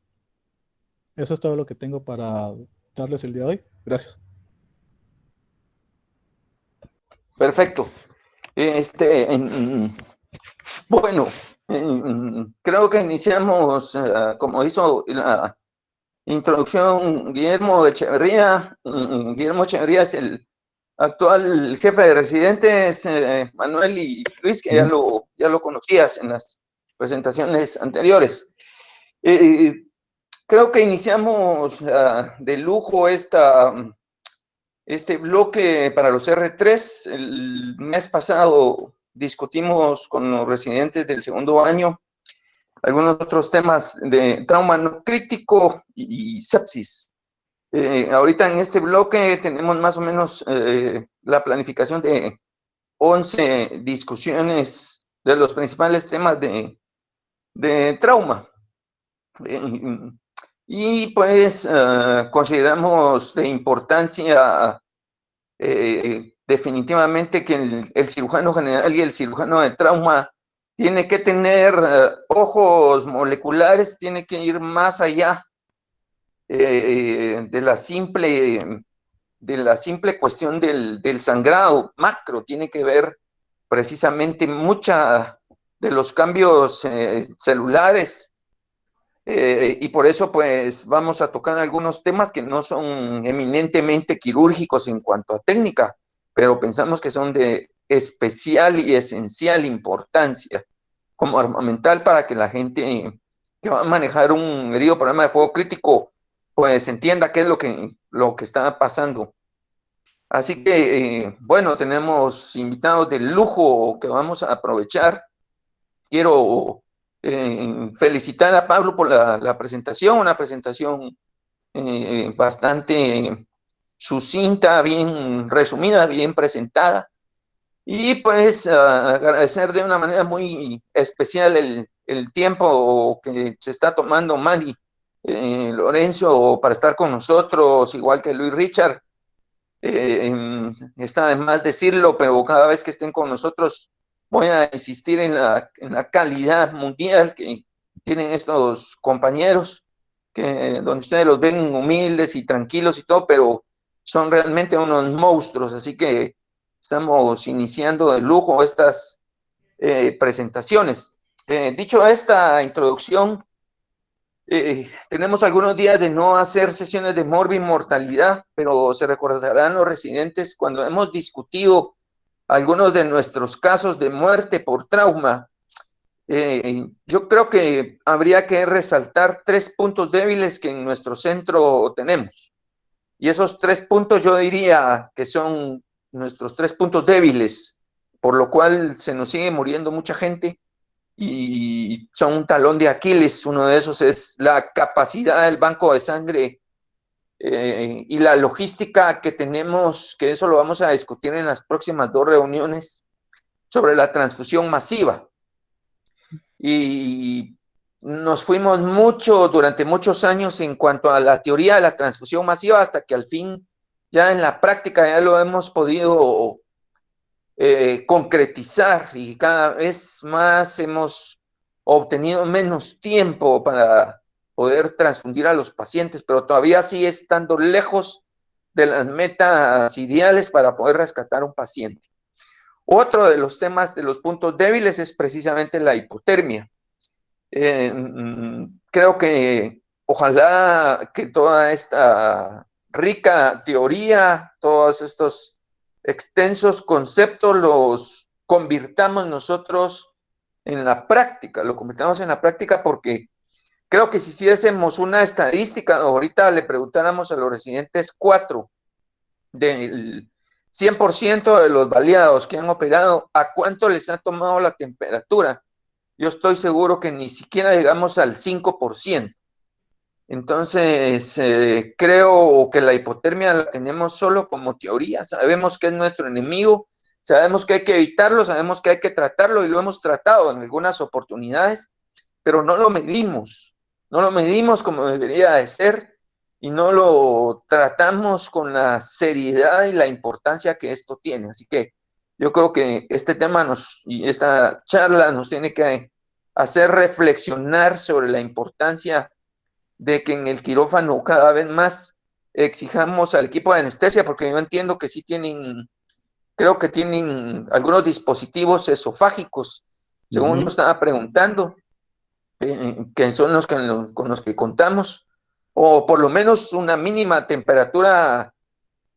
Eso es todo lo que tengo para darles el día de hoy. Gracias. Perfecto. Bueno, creo que iniciamos, como hizo la introducción Guillermo Echeverría. Guillermo Echeverría es el actual jefe de residentes, Manuel y Luis, que ya lo conocías en las presentaciones anteriores. Creo que iniciamos de lujo este bloque para los R3. El mes pasado discutimos con los residentes del segundo año algunos otros temas de trauma no crítico y sepsis. Ahorita en este bloque tenemos más o menos la planificación de 11 discusiones de los principales temas de trauma. Y pues consideramos de importancia definitivamente que el cirujano general y el cirujano de trauma tiene que tener ojos moleculares, tiene que ir más allá de la simple cuestión del sangrado macro, tiene que ver precisamente mucha de los cambios celulares, y por eso pues vamos a tocar algunos temas que no son eminentemente quirúrgicos en cuanto a técnica, pero pensamos que son de especial y esencial importancia como armamental para que la gente que va a manejar un herido problema de fuego crítico pues entienda qué es lo que está pasando. Así que, bueno, tenemos invitados de lujo que vamos a aprovechar. Quiero felicitar a Pablo por la presentación, una presentación bastante sucinta, bien resumida, bien presentada. Y pues agradecer de una manera muy especial el tiempo que se está tomando Manny Lorenzo para estar con nosotros, igual que Luis Richard. Está de más decirlo, pero cada vez que estén con nosotros voy a insistir en la calidad mundial que tienen estos compañeros, donde ustedes los ven humildes y tranquilos y todo, pero son realmente unos monstruos. Así que estamos iniciando de lujo estas presentaciones. Dicho esta introducción, tenemos algunos días de no hacer sesiones de mortalidad, pero se recordarán los residentes cuando hemos discutido algunos de nuestros casos de muerte por trauma. Yo creo que habría que resaltar 3 puntos débiles que en nuestro centro tenemos. Y esos 3 puntos yo diría que son nuestros 3 puntos débiles, por lo cual se nos sigue muriendo mucha gente y son un talón de Aquiles. Uno de esos es la capacidad del banco de sangre y la logística que tenemos, que eso lo vamos a discutir en las próximas 2 reuniones sobre la transfusión masiva. Y nos fuimos durante muchos años en cuanto a la teoría de la transfusión masiva, hasta que al fin ya en la práctica ya lo hemos podido concretizar, y cada vez más hemos obtenido menos tiempo para poder transfundir a los pacientes, pero todavía sigue estando lejos de las metas ideales para poder rescatar a un paciente. Otro de los temas, de los puntos débiles, es precisamente la hipotermia. Creo que ojalá que toda esta rica teoría, todos estos extensos conceptos los convirtamos nosotros en la práctica, lo convirtamos en la práctica, porque creo que si hiciésemos una estadística, ahorita le preguntáramos a los residentes 4 del 100% de los baleados que han operado, ¿a cuánto les ha tomado la temperatura? Yo estoy seguro que ni siquiera llegamos al 5%. Entonces, creo que la hipotermia la tenemos solo como teoría. Sabemos que es nuestro enemigo, sabemos que hay que evitarlo, sabemos que hay que tratarlo y lo hemos tratado en algunas oportunidades, pero no lo medimos como debería de ser y no lo tratamos con la seriedad y la importancia que esto tiene. Así que yo creo que este tema y esta charla nos tiene que hacer reflexionar sobre la importancia de que en el quirófano cada vez más exijamos al equipo de anestesia, porque yo entiendo que sí creo que tienen algunos dispositivos esofágicos, según yo estaba preguntando, que son los con los que contamos, o por lo menos una mínima temperatura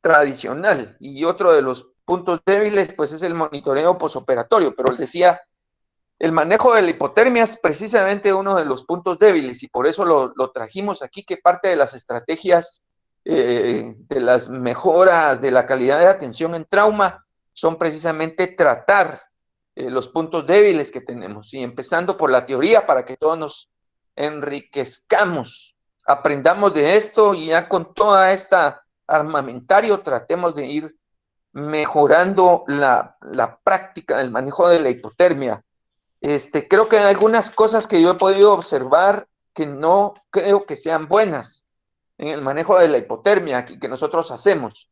tradicional. Y otro de los puntos débiles, pues, es el monitoreo posoperatorio, pero les decía, el manejo de la hipotermia es precisamente uno de los puntos débiles y por eso lo trajimos aquí, que parte de las estrategias de las mejoras de la calidad de atención en trauma son precisamente tratar los puntos débiles que tenemos, y empezando por la teoría para que todos nos enriquezcamos, aprendamos de esto y ya con toda esta armamentario tratemos de ir mejorando la práctica del manejo de la hipotermia. Creo que hay algunas cosas que yo he podido observar que no creo que sean buenas en el manejo de la hipotermia que nosotros hacemos,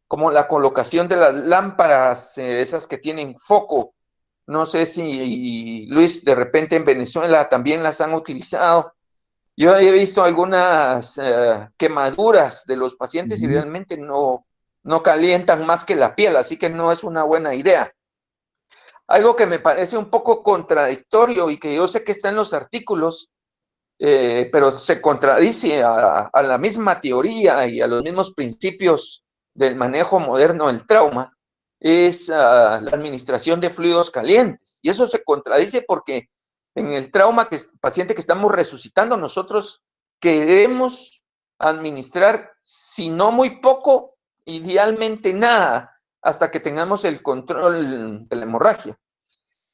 como la colocación de las lámparas, esas que tienen foco. No sé si, Luis, de repente en Venezuela también las han utilizado. Yo he visto algunas quemaduras de los pacientes y realmente no calientan más que la piel, así que no es una buena idea. Algo que me parece un poco contradictorio y que yo sé que está en los artículos, pero se contradice a la misma teoría y a los mismos principios del manejo moderno del trauma, es la administración de fluidos calientes. Y eso se contradice porque en el trauma, paciente que estamos resucitando, nosotros queremos administrar, si no muy poco, idealmente nada, hasta que tengamos el control de la hemorragia.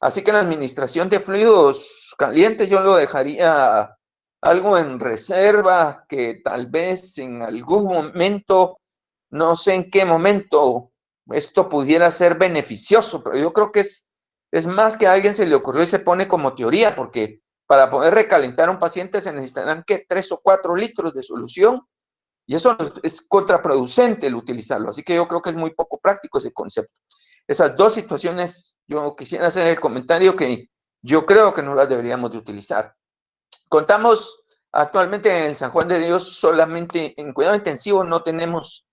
Así que la administración de fluidos calientes yo lo dejaría algo en reserva, que tal vez en algún momento, no sé en qué momento, esto pudiera ser beneficioso, pero yo creo que es más que a alguien se le ocurrió y se pone como teoría, porque para poder recalentar a un paciente se necesitarán que 3 o 4 litros de solución, y eso es contraproducente el utilizarlo, así que yo creo que es muy poco práctico ese concepto. Esas dos situaciones, yo quisiera hacer el comentario que yo creo que no las deberíamos de utilizar. Contamos actualmente en el San Juan de Dios solamente en cuidado intensivo, no tenemos,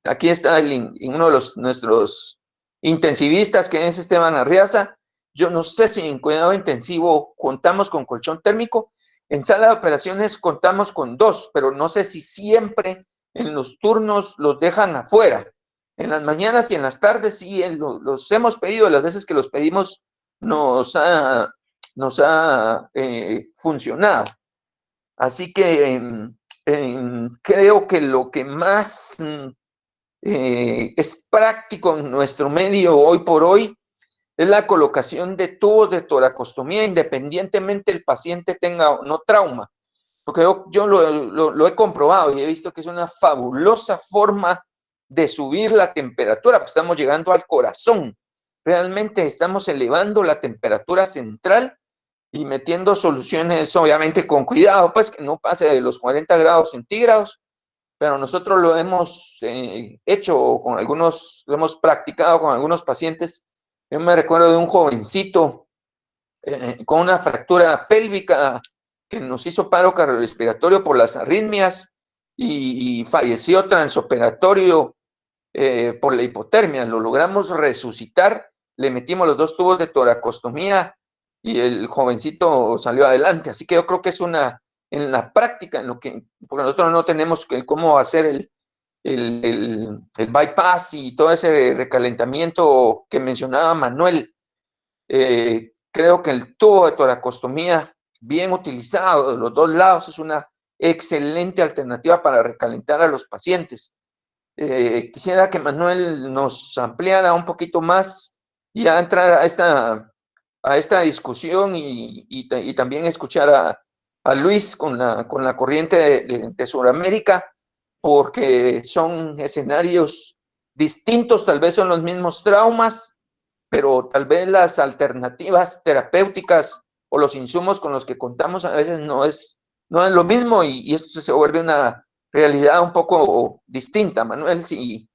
aquí está uno de nuestros intensivistas, que es Esteban Arriaza. Yo no sé si en cuidado intensivo contamos con colchón térmico. En sala de operaciones contamos con 2, pero no sé si siempre en los turnos los dejan afuera. En las mañanas y en las tardes sí los hemos pedido, las veces que los pedimos nos ha funcionado. Así que creo que lo que más es práctico en nuestro medio hoy por hoy es la colocación de tubos de toracostomía, independientemente el paciente tenga o no trauma, porque yo lo he comprobado y he visto que es una fabulosa forma de subir la temperatura, pues estamos llegando al corazón, realmente estamos elevando la temperatura central y metiendo soluciones, obviamente con cuidado, pues que no pase de los 40 grados centígrados, pero nosotros lo hemos hecho con algunos, lo hemos practicado con algunos pacientes. Yo me recuerdo de un jovencito con una fractura pélvica que nos hizo paro cardiorrespiratorio por las arritmias y falleció transoperatorio por la hipotermia. Lo logramos resucitar, le metimos los 2 tubos de toracostomía y el jovencito salió adelante. Así que yo creo que es en la práctica, porque nosotros no tenemos cómo hacer el bypass y todo ese recalentamiento que mencionaba Manuel. Creo que el tubo de toracostomía bien utilizado de los 2 lados es una excelente alternativa para recalentar a los pacientes. Quisiera que Manuel nos ampliara un poquito más y a entrar a esta discusión y también escuchar a Luis con la corriente de Sudamérica, porque son escenarios distintos, tal vez son los mismos traumas, pero tal vez las alternativas terapéuticas o los insumos con los que contamos a veces no es lo mismo y esto se vuelve una realidad un poco distinta. Manuel, si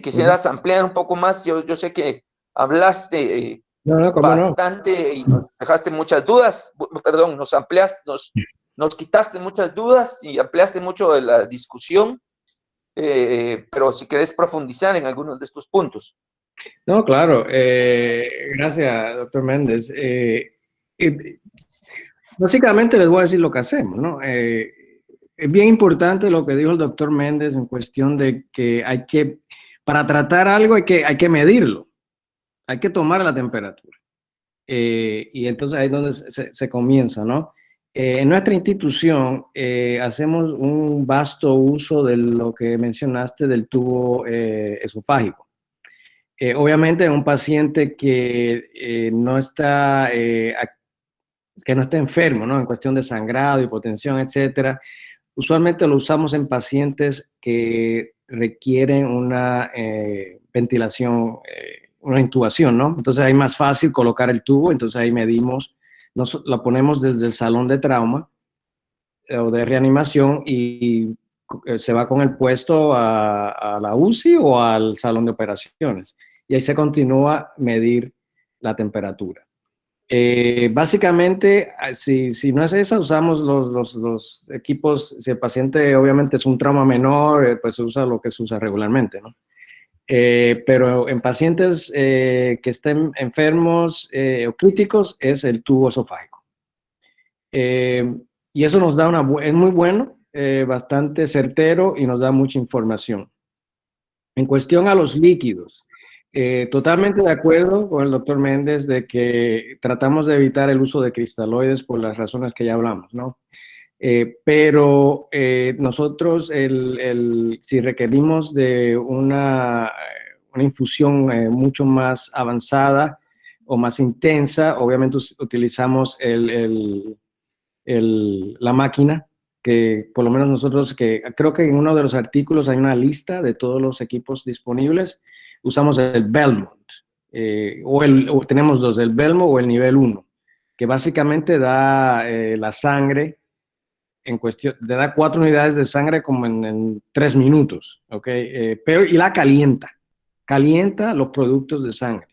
quisieras ampliar un poco más, yo sé que hablaste bastante y nos dejaste muchas dudas, perdón, nos quitaste muchas dudas y ampliaste mucho de la discusión, pero si querés profundizar en algunos de estos puntos. No, claro. Gracias, doctor Méndez. Básicamente les voy a decir lo que hacemos, ¿no? Es bien importante lo que dijo el doctor Méndez en cuestión de que para tratar algo hay que medirlo, hay que tomar la temperatura. Y entonces ahí es donde se comienza, ¿no? En nuestra institución hacemos un vasto uso de lo que mencionaste del tubo esofágico. Obviamente un paciente que no está enfermo, ¿no? En cuestión de sangrado, hipotensión, etcétera. Usualmente lo usamos en pacientes que requieren una ventilación, una intubación, ¿no? Entonces ahí es más fácil colocar el tubo, entonces ahí medimos, lo ponemos desde el salón de trauma o de reanimación y se va con el puesto a la UCI o al salón de operaciones. Y ahí se continúa a medir la temperatura. Básicamente, si no es esa, usamos los equipos. Si el paciente obviamente es un trauma menor, pues se usa lo que se usa regularmente, ¿no? Pero en pacientes que estén enfermos o críticos es el tubo esofágico. Y eso nos da es muy bueno, bastante certero y nos da mucha información. En cuestión a los líquidos, totalmente de acuerdo con el doctor Méndez de que tratamos de evitar el uso de cristaloides por las razones que ya hablamos, ¿no? Pero nosotros, si requerimos de una infusión mucho más avanzada o más intensa, obviamente utilizamos la máquina, que por lo menos nosotros, que creo que en uno de los artículos hay una lista de todos los equipos disponibles, usamos el Belmont, o tenemos dos, el Belmont o el nivel 1, que básicamente da la sangre en cuestión, le da 4 unidades de sangre como en 3 minutos, ¿ok? Y la calienta los productos de sangre,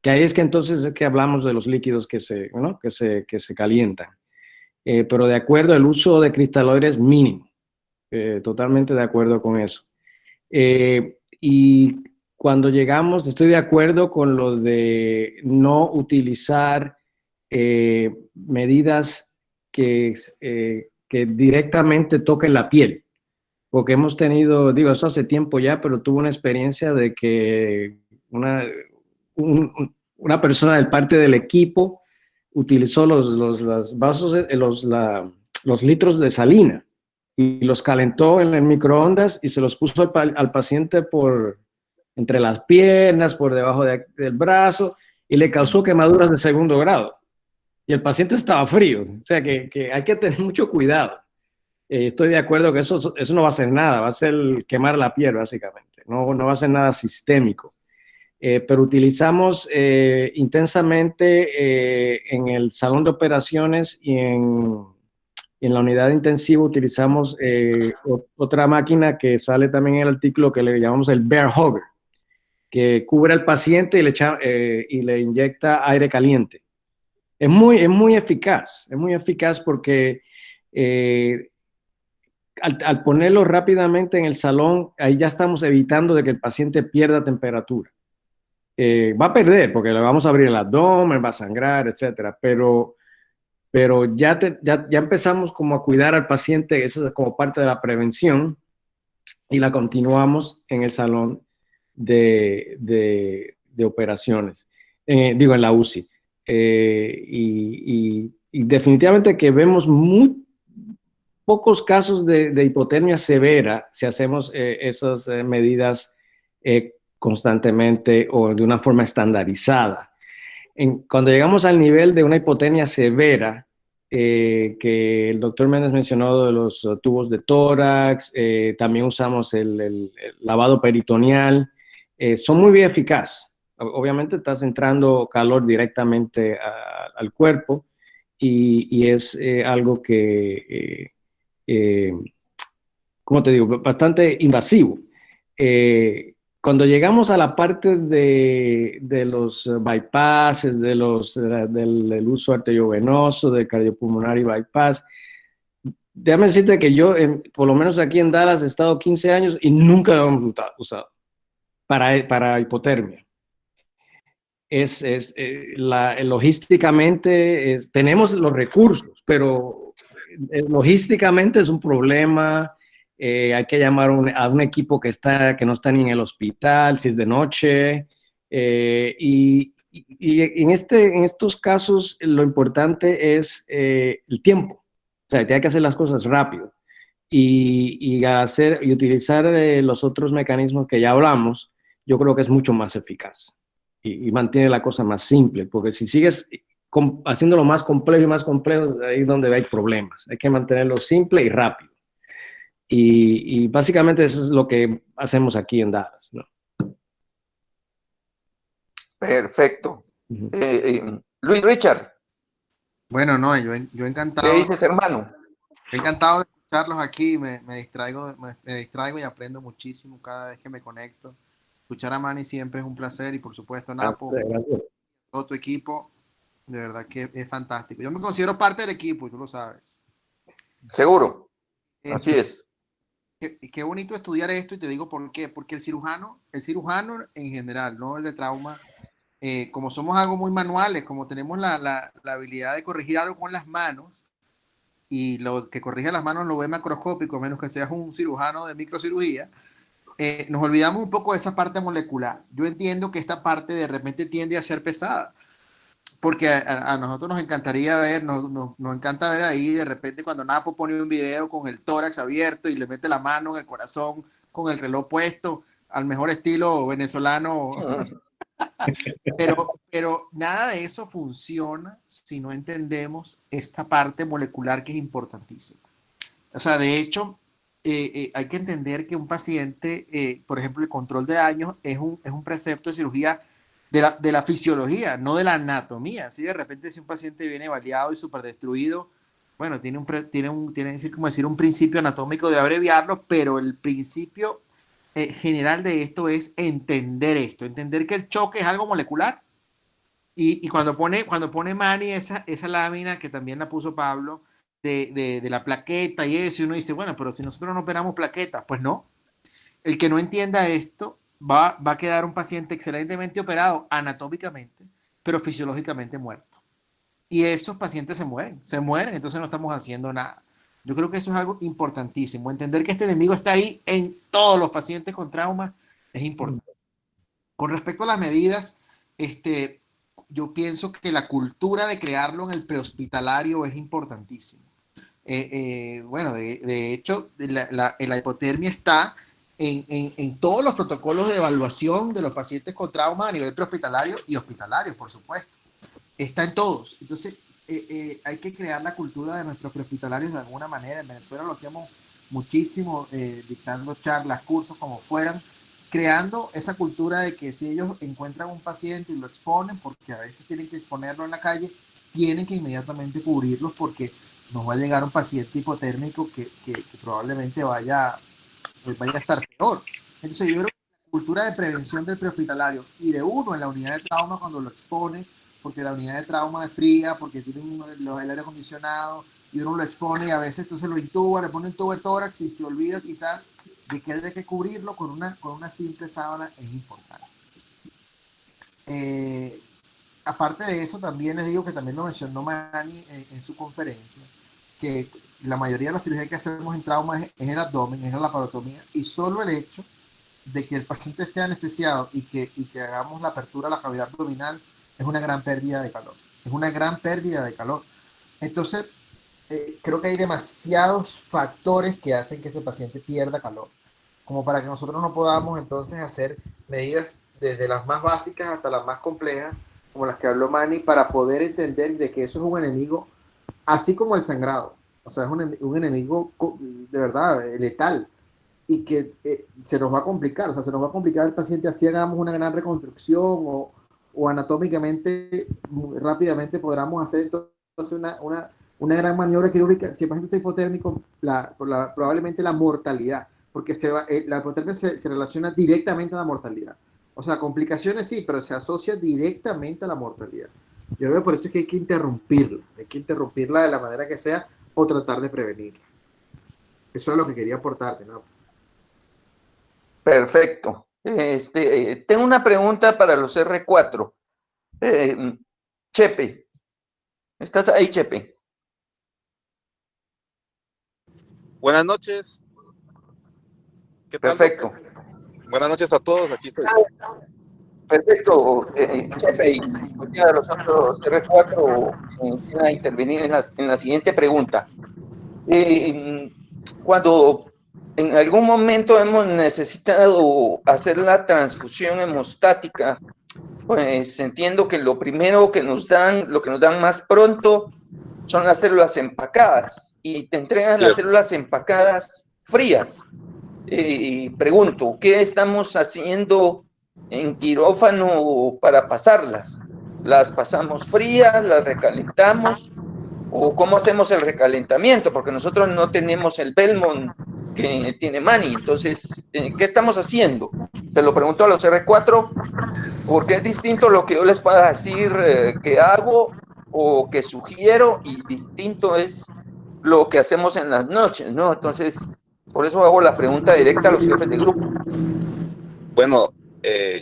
que ahí es que entonces es que hablamos de los líquidos que se calientan. Pero de acuerdo, el uso de cristaloides mínimo, totalmente de acuerdo con eso. Y cuando llegamos, estoy de acuerdo con lo de no utilizar medidas que directamente toquen la piel, porque hemos tenido, digo, eso hace tiempo ya, pero tuve una experiencia de que una persona del parte del equipo utilizó los vasos, los litros de salina y los calentó en el microondas y se los puso al paciente entre las piernas, por debajo del brazo, y le causó quemaduras de 2º grado. Y el paciente estaba frío. O sea que hay que tener mucho cuidado. Estoy de acuerdo que eso no va a hacer nada, va a ser quemar la piel básicamente, no va a ser nada sistémico. Pero utilizamos intensamente en el salón de operaciones y en la unidad de intensivo utilizamos otra máquina que sale también en el artículo que le llamamos el Bear Hugger, que cubre al paciente y le inyecta aire caliente. Es muy eficaz porque al ponerlo rápidamente en el salón, ahí ya estamos evitando de que el paciente pierda temperatura. Va a perder porque le vamos a abrir el abdomen, va a sangrar, etcétera, pero ya empezamos como a cuidar al paciente, eso es como parte de la prevención, y la continuamos en el salón de operaciones, digo, en la UCI. Y definitivamente que vemos muy pocos casos de hipotermia severa si hacemos esas medidas constantemente o de una forma estandarizada. Cuando llegamos al nivel de una hipotermia severa, que el doctor Méndez mencionó de los tubos de tórax, también usamos el lavado peritoneal, son muy bien eficaces. Obviamente estás entrando calor directamente al cuerpo y es algo que, ¿cómo te digo?, bastante invasivo. Cuando llegamos a la parte de los bypasses, del uso arteriovenoso, del cardiopulmonar y bypass, déjame decirte que yo, por lo menos aquí en Dallas, he estado 15 años y nunca lo hemos usado para hipotermia. Logísticamente, tenemos los recursos, pero logísticamente es un problema. Hay que llamar a un equipo que no está ni en el hospital, si es de noche. Y en estos casos lo importante es el tiempo. O sea, hay que hacer las cosas rápido y utilizar los otros mecanismos que ya hablamos. Yo creo que es mucho más eficaz y mantiene la cosa más simple, porque si sigues haciéndolo más complejo y más complejo, ahí es donde hay problemas. Hay que mantenerlo simple y rápido. Y básicamente eso es lo que hacemos aquí en Dallas, ¿no? Perfecto. Luis Richard, Bueno, no, yo ¿qué encantado, dices, hermano? encantado de escucharlos aquí, me distraigo y aprendo muchísimo cada vez que me conecto. Escuchar a Manny siempre es un placer y por supuesto, Napo, Gracias. todo tu equipo, de verdad que es fantástico. Yo me considero parte del equipo y tú lo sabes. Seguro, así es. Qué bonito estudiar esto y te digo por qué, porque el cirujano en general, no el de trauma, como somos algo muy manuales, como tenemos la habilidad de corregir algo con las manos, y lo que corrige las manos lo ve macroscópico, a menos que seas un cirujano de microcirugía, nos olvidamos un poco de esa parte molecular. Yo entiendo que esta parte de repente tiende a ser pesada, porque a nosotros nos encantaría ver, nos encanta ver ahí de repente cuando Napo pone un video con el tórax abierto y le mete la mano en el corazón con el reloj puesto, al mejor estilo venezolano. Pero nada de eso funciona si no entendemos esta parte molecular que es importantísima. O sea, de hecho, hay que entender que un paciente, por ejemplo, el control de daños es un precepto de cirugía de la fisiología, no de la anatomía. Si de repente si un paciente viene baleado y súper destruido, bueno, tiene como decir, un principio anatómico de abreviarlo, pero el principio general de esto es entender esto, entender que el choque es algo molecular. Y cuando pone Manny esa lámina que también la puso Pablo de la plaqueta y eso, y uno dice, bueno, pero si nosotros no operamos plaquetas, pues no. El que no entienda esto va a quedar un paciente excelentemente operado anatómicamente, pero fisiológicamente muerto. Y esos pacientes se mueren, entonces no estamos haciendo nada. Yo creo que eso es algo importantísimo. Entender que este enemigo está ahí en todos los pacientes con trauma es importante. Con respecto a las medidas, yo pienso que la cultura de crearlo en el prehospitalario es importantísimo. Bueno, de hecho, la hipotermia está en todos los protocolos de evaluación de los pacientes con trauma a nivel prehospitalario y hospitalario, por supuesto. Está en todos. Entonces, hay que crear la cultura de nuestros prehospitalarios de alguna manera. En Venezuela lo hacíamos muchísimo, dictando charlas, cursos, como fueran, creando esa cultura de que si ellos encuentran un paciente y lo exponen, porque a veces tienen que exponerlo en la calle, tienen que inmediatamente cubrirlos porque nos va a llegar un paciente hipotérmico que probablemente vaya a estar peor. Entonces yo creo que la cultura de prevención del prehospitalario y de uno en la unidad de trauma cuando lo expone porque la unidad de trauma es fría, porque tiene el aire acondicionado y uno lo expone y a veces entonces lo intuba, le pone un tubo de tórax y se olvida quizás de que haya que cubrirlo con una simple sábana, es importante. Aparte de eso, también les digo que también lo mencionó Manny en su conferencia, que la mayoría de la cirugía que hacemos en trauma es el abdomen, es la laparotomía, y solo el hecho de que el paciente esté anestesiado y que hagamos la apertura a la cavidad abdominal es una gran pérdida de calor. Es una gran pérdida de calor. Entonces, creo que hay demasiados factores que hacen que ese paciente pierda calor, como para que nosotros no podamos entonces hacer medidas desde las más básicas hasta las más complejas, como las que habló Manny, para poder entender de que eso es un enemigo, así como el sangrado. O sea, es un enemigo de verdad letal y que se nos va a complicar, o sea, se nos va a complicar el paciente así hagamos una gran reconstrucción o anatómicamente rápidamente podamos hacer entonces una gran maniobra quirúrgica. Si el paciente está hipotérmico, probablemente la mortalidad, porque la hipotermia se relaciona directamente a la mortalidad. O sea, complicaciones sí, pero se asocia directamente a la mortalidad. Yo creo que por eso es que hay que interrumpirla de la manera que sea o tratar de prevenirla. Eso es lo que quería aportarte, ¿no? Perfecto. Tengo una pregunta para los R4. Chepe, ¿estás ahí, Chepe? Buenas noches. ¿Qué tal, Perfecto. doctor? Buenas noches a todos, aquí estoy. Perfecto, Chepe, y cualquiera de los otros R4 quiera intervenir en la siguiente pregunta. Cuando en algún momento hemos necesitado hacer la transfusión hemostática, pues entiendo que lo primero que nos dan, lo que nos dan más pronto, son las células empacadas, y te entregan las células empacadas frías. Pregunto, ¿qué estamos haciendo en quirófano para pasarlas? ¿Las pasamos frías, las recalentamos? ¿O cómo hacemos el recalentamiento? Porque nosotros no tenemos el Belmont que tiene Manny. Entonces, ¿qué estamos haciendo? Se lo pregunto a los R4, porque es distinto lo que yo les pueda decir que hago o que sugiero, y distinto es lo que hacemos en las noches, ¿no? Entonces, por eso hago la pregunta directa a los jefes de grupo. Bueno,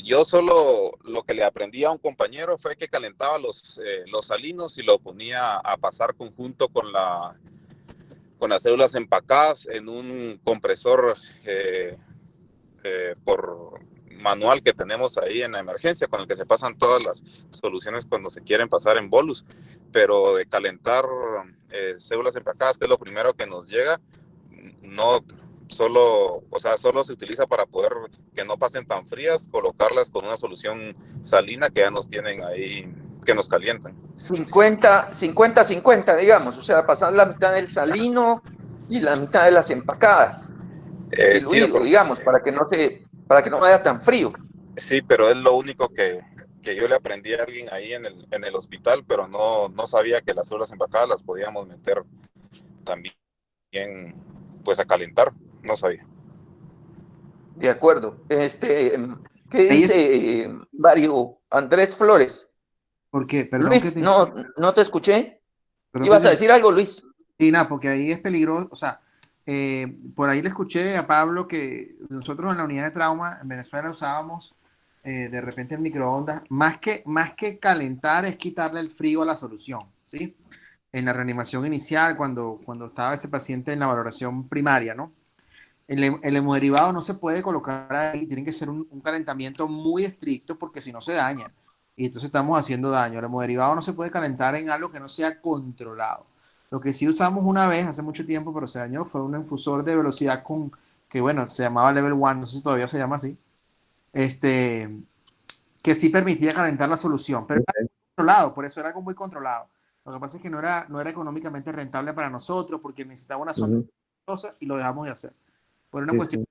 yo solo lo que le aprendí a un compañero fue que calentaba los salinos y lo ponía a pasar conjunto con las células empacadas en un compresor por manual que tenemos ahí en la emergencia, con el que se pasan todas las soluciones cuando se quieren pasar en bolus. Pero de calentar células empacadas, que es lo primero que nos llega, no solo, o sea, solo se utiliza para poder que no pasen tan frías, colocarlas con una solución salina que ya nos tienen ahí, que nos calientan. 50-50, digamos, o sea, pasar la mitad del salino y la mitad de las empacadas. Diluido, sí, digamos, para que no vaya tan frío. Sí, pero es lo único que yo le aprendí a alguien ahí en el hospital, pero no sabía que las células empacadas las podíamos meter también, pues, a calentar. No sabía. De acuerdo. ¿Qué dice Mario Andrés Flores? ¿Por qué? Perdón, Luis, no te escuché. Perdón, ¿Ibas a decir algo, Luis? Sí, nada, porque ahí es peligroso. O sea, por ahí le escuché a Pablo que nosotros en la unidad de trauma en Venezuela usábamos de repente el microondas. Más que calentar, es quitarle el frío a la solución, ¿sí? En la reanimación inicial, cuando estaba ese paciente en la valoración primaria, ¿no? El hemoderivado no se puede colocar ahí, tiene que ser un calentamiento muy estricto porque si no se daña. Y entonces estamos haciendo daño. El hemoderivado no se puede calentar en algo que no sea controlado. Lo que sí usamos una vez, hace mucho tiempo, pero se dañó, fue un infusor de velocidad que bueno, se llamaba Level 1, no sé si todavía se llama así, que sí permitía calentar la solución, pero era controlado, por eso era algo muy controlado. Lo que pasa es que no era económicamente rentable para nosotros porque necesitaba una zona y lo dejamos de hacer. Por una cuestión,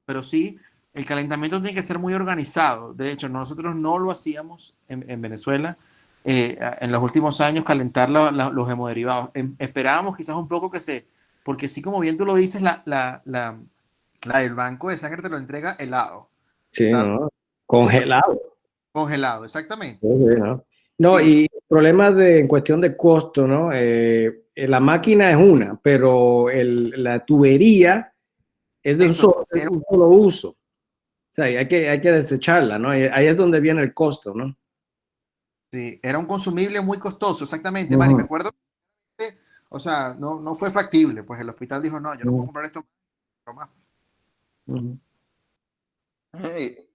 pero sí, el calentamiento tiene que ser muy organizado. De hecho, nosotros no lo hacíamos en Venezuela. En los últimos años, calentar los hemoderivados. Esperábamos quizás un poco porque sí, como bien tú lo dices, la del banco de sangre te lo entrega helado. Sí, no, congelado. Congelado, exactamente. Sí, no, y problema en cuestión de costo, ¿no? La máquina es una, pero la tubería es de un solo uso. O sea, hay que desecharla, ¿no? Ahí es donde viene el costo, ¿no? Sí, era un consumible muy costoso, exactamente, Manny, me acuerdo. O sea, no fue factible, pues el hospital dijo, no, yo no puedo comprar esto más.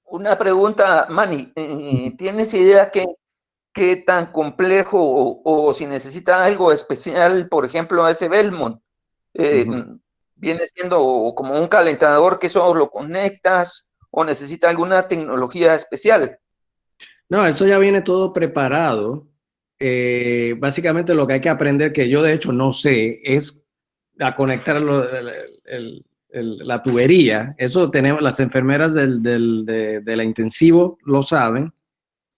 Una pregunta, Manny, ¿tienes idea qué tan complejo o si necesita algo especial, por ejemplo, ese Belmont? ¿Viene siendo como un calentador que solo lo conectas o necesita alguna tecnología especial? No, eso ya viene todo preparado. Básicamente lo que hay que aprender, que yo de hecho no sé, es a conectar la tubería. Eso tenemos, las enfermeras de la intensivo lo saben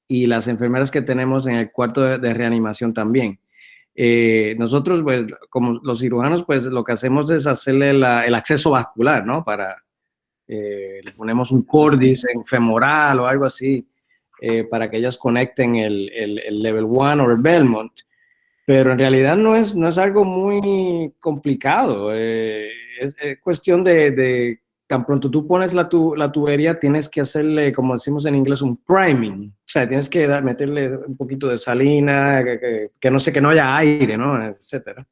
y las enfermeras que tenemos en el cuarto de reanimación también. Nosotros, pues, como los cirujanos, pues lo que hacemos es hacerle el acceso vascular, ¿no? Le ponemos un cordis en femoral o algo así para que ellas conecten el Level 1 o el Belmont. Pero en realidad no es algo muy complicado. Es cuestión de tan pronto tú pones la tubería, tienes que hacerle, como decimos en inglés, un priming. O sea, tienes que meterle un poquito de salina, que no haya aire, ¿no? Etcétera.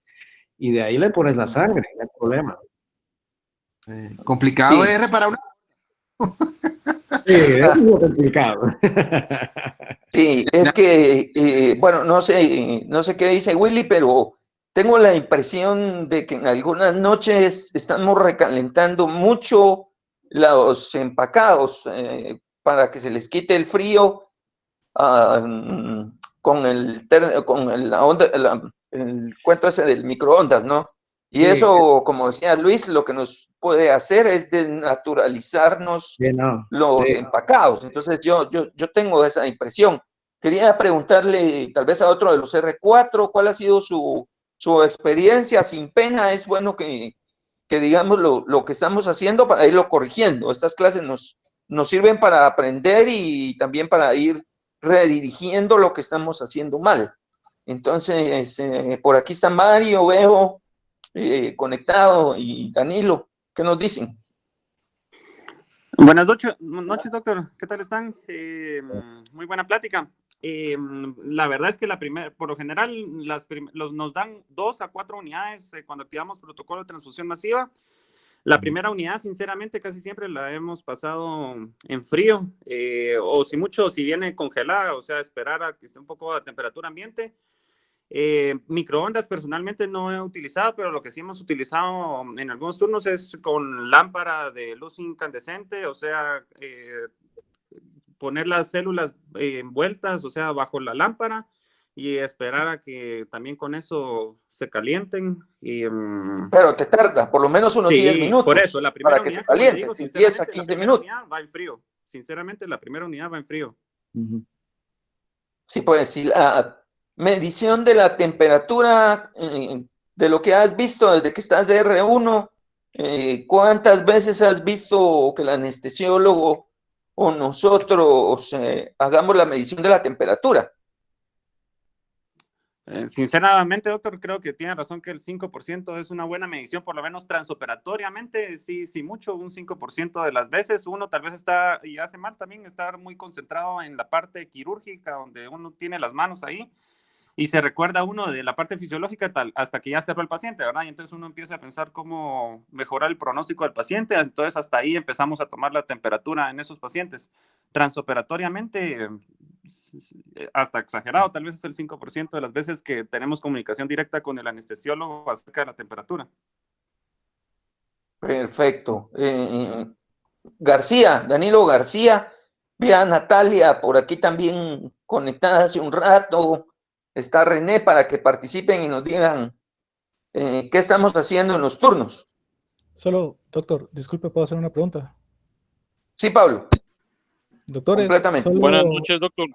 Y de ahí le pones la sangre, no hay problema. Complicado Sí. es reparar una. Sí, es muy complicado. Sí, es que, bueno, no sé qué dice Willy, pero tengo la impresión de que en algunas noches estamos recalentando mucho los empacados para que se les quite el frío con el cuento ese del microondas, ¿no? Y Sí, eso, como decía Luis, lo que nos puede hacer es desnaturalizarnos sí, no, los sí. empacados. Entonces yo tengo esa impresión. Quería preguntarle tal vez a otro de los R4, ¿cuál ha sido su experiencia? Sin pena, es bueno que digamos lo que estamos haciendo para irlo corrigiendo. Estas clases nos sirven para aprender y también para ir redirigiendo lo que estamos haciendo mal. Entonces, por aquí está Mario, veo, conectado, y Danilo, ¿qué nos dicen? Buenas noches, doctor. ¿Qué tal están? Muy buena plática. La verdad es que por lo general, nos dan 2 a 4 unidades cuando activamos protocolo de transfusión masiva. La primera unidad, sinceramente, casi siempre la hemos pasado en frío, o si viene congelada, o sea, esperar a que esté un poco a temperatura ambiente. Microondas personalmente no he utilizado, pero lo que sí hemos utilizado en algunos turnos es con lámpara de luz incandescente, o sea, poner las células envueltas, o sea, bajo la lámpara y esperar a que también con eso se calienten. Pero te tarda por lo menos unos 10 Sí, por eso, minutos la primera para que unidad, se como le caliente, digo, 10 a sinceramente, la 15 primera minutos. unidad va en frío. Sinceramente, la primera unidad va en frío. Sí, pues si la medición de la temperatura de lo que has visto desde que estás de R1, ¿cuántas veces has visto que el anestesiólogo o nosotros hagamos la medición de la temperatura? Sinceramente, doctor, creo que tiene razón que el 5% es una buena medición, por lo menos transoperatoriamente, sí, mucho, un 5% de las veces. Uno tal vez está, y hace mal también, estar muy concentrado en la parte quirúrgica, donde uno tiene las manos ahí, y se recuerda uno de la parte fisiológica hasta que ya cerró el paciente, ¿verdad? Y entonces uno empieza a pensar cómo mejorar el pronóstico del paciente, entonces hasta ahí empezamos a tomar la temperatura en esos pacientes. Transoperatoriamente, hasta exagerado, tal vez es el 5% de las veces que tenemos comunicación directa con el anestesiólogo acerca de la temperatura. Perfecto. García, Danilo García, ve a Natalia por aquí también conectada hace un rato. Está René para que participen y nos digan qué estamos haciendo en los turnos. Solo, doctor, disculpe, ¿puedo hacer una pregunta? Sí, Pablo. Doctores, Completamente. solo... Buenas noches, doctor.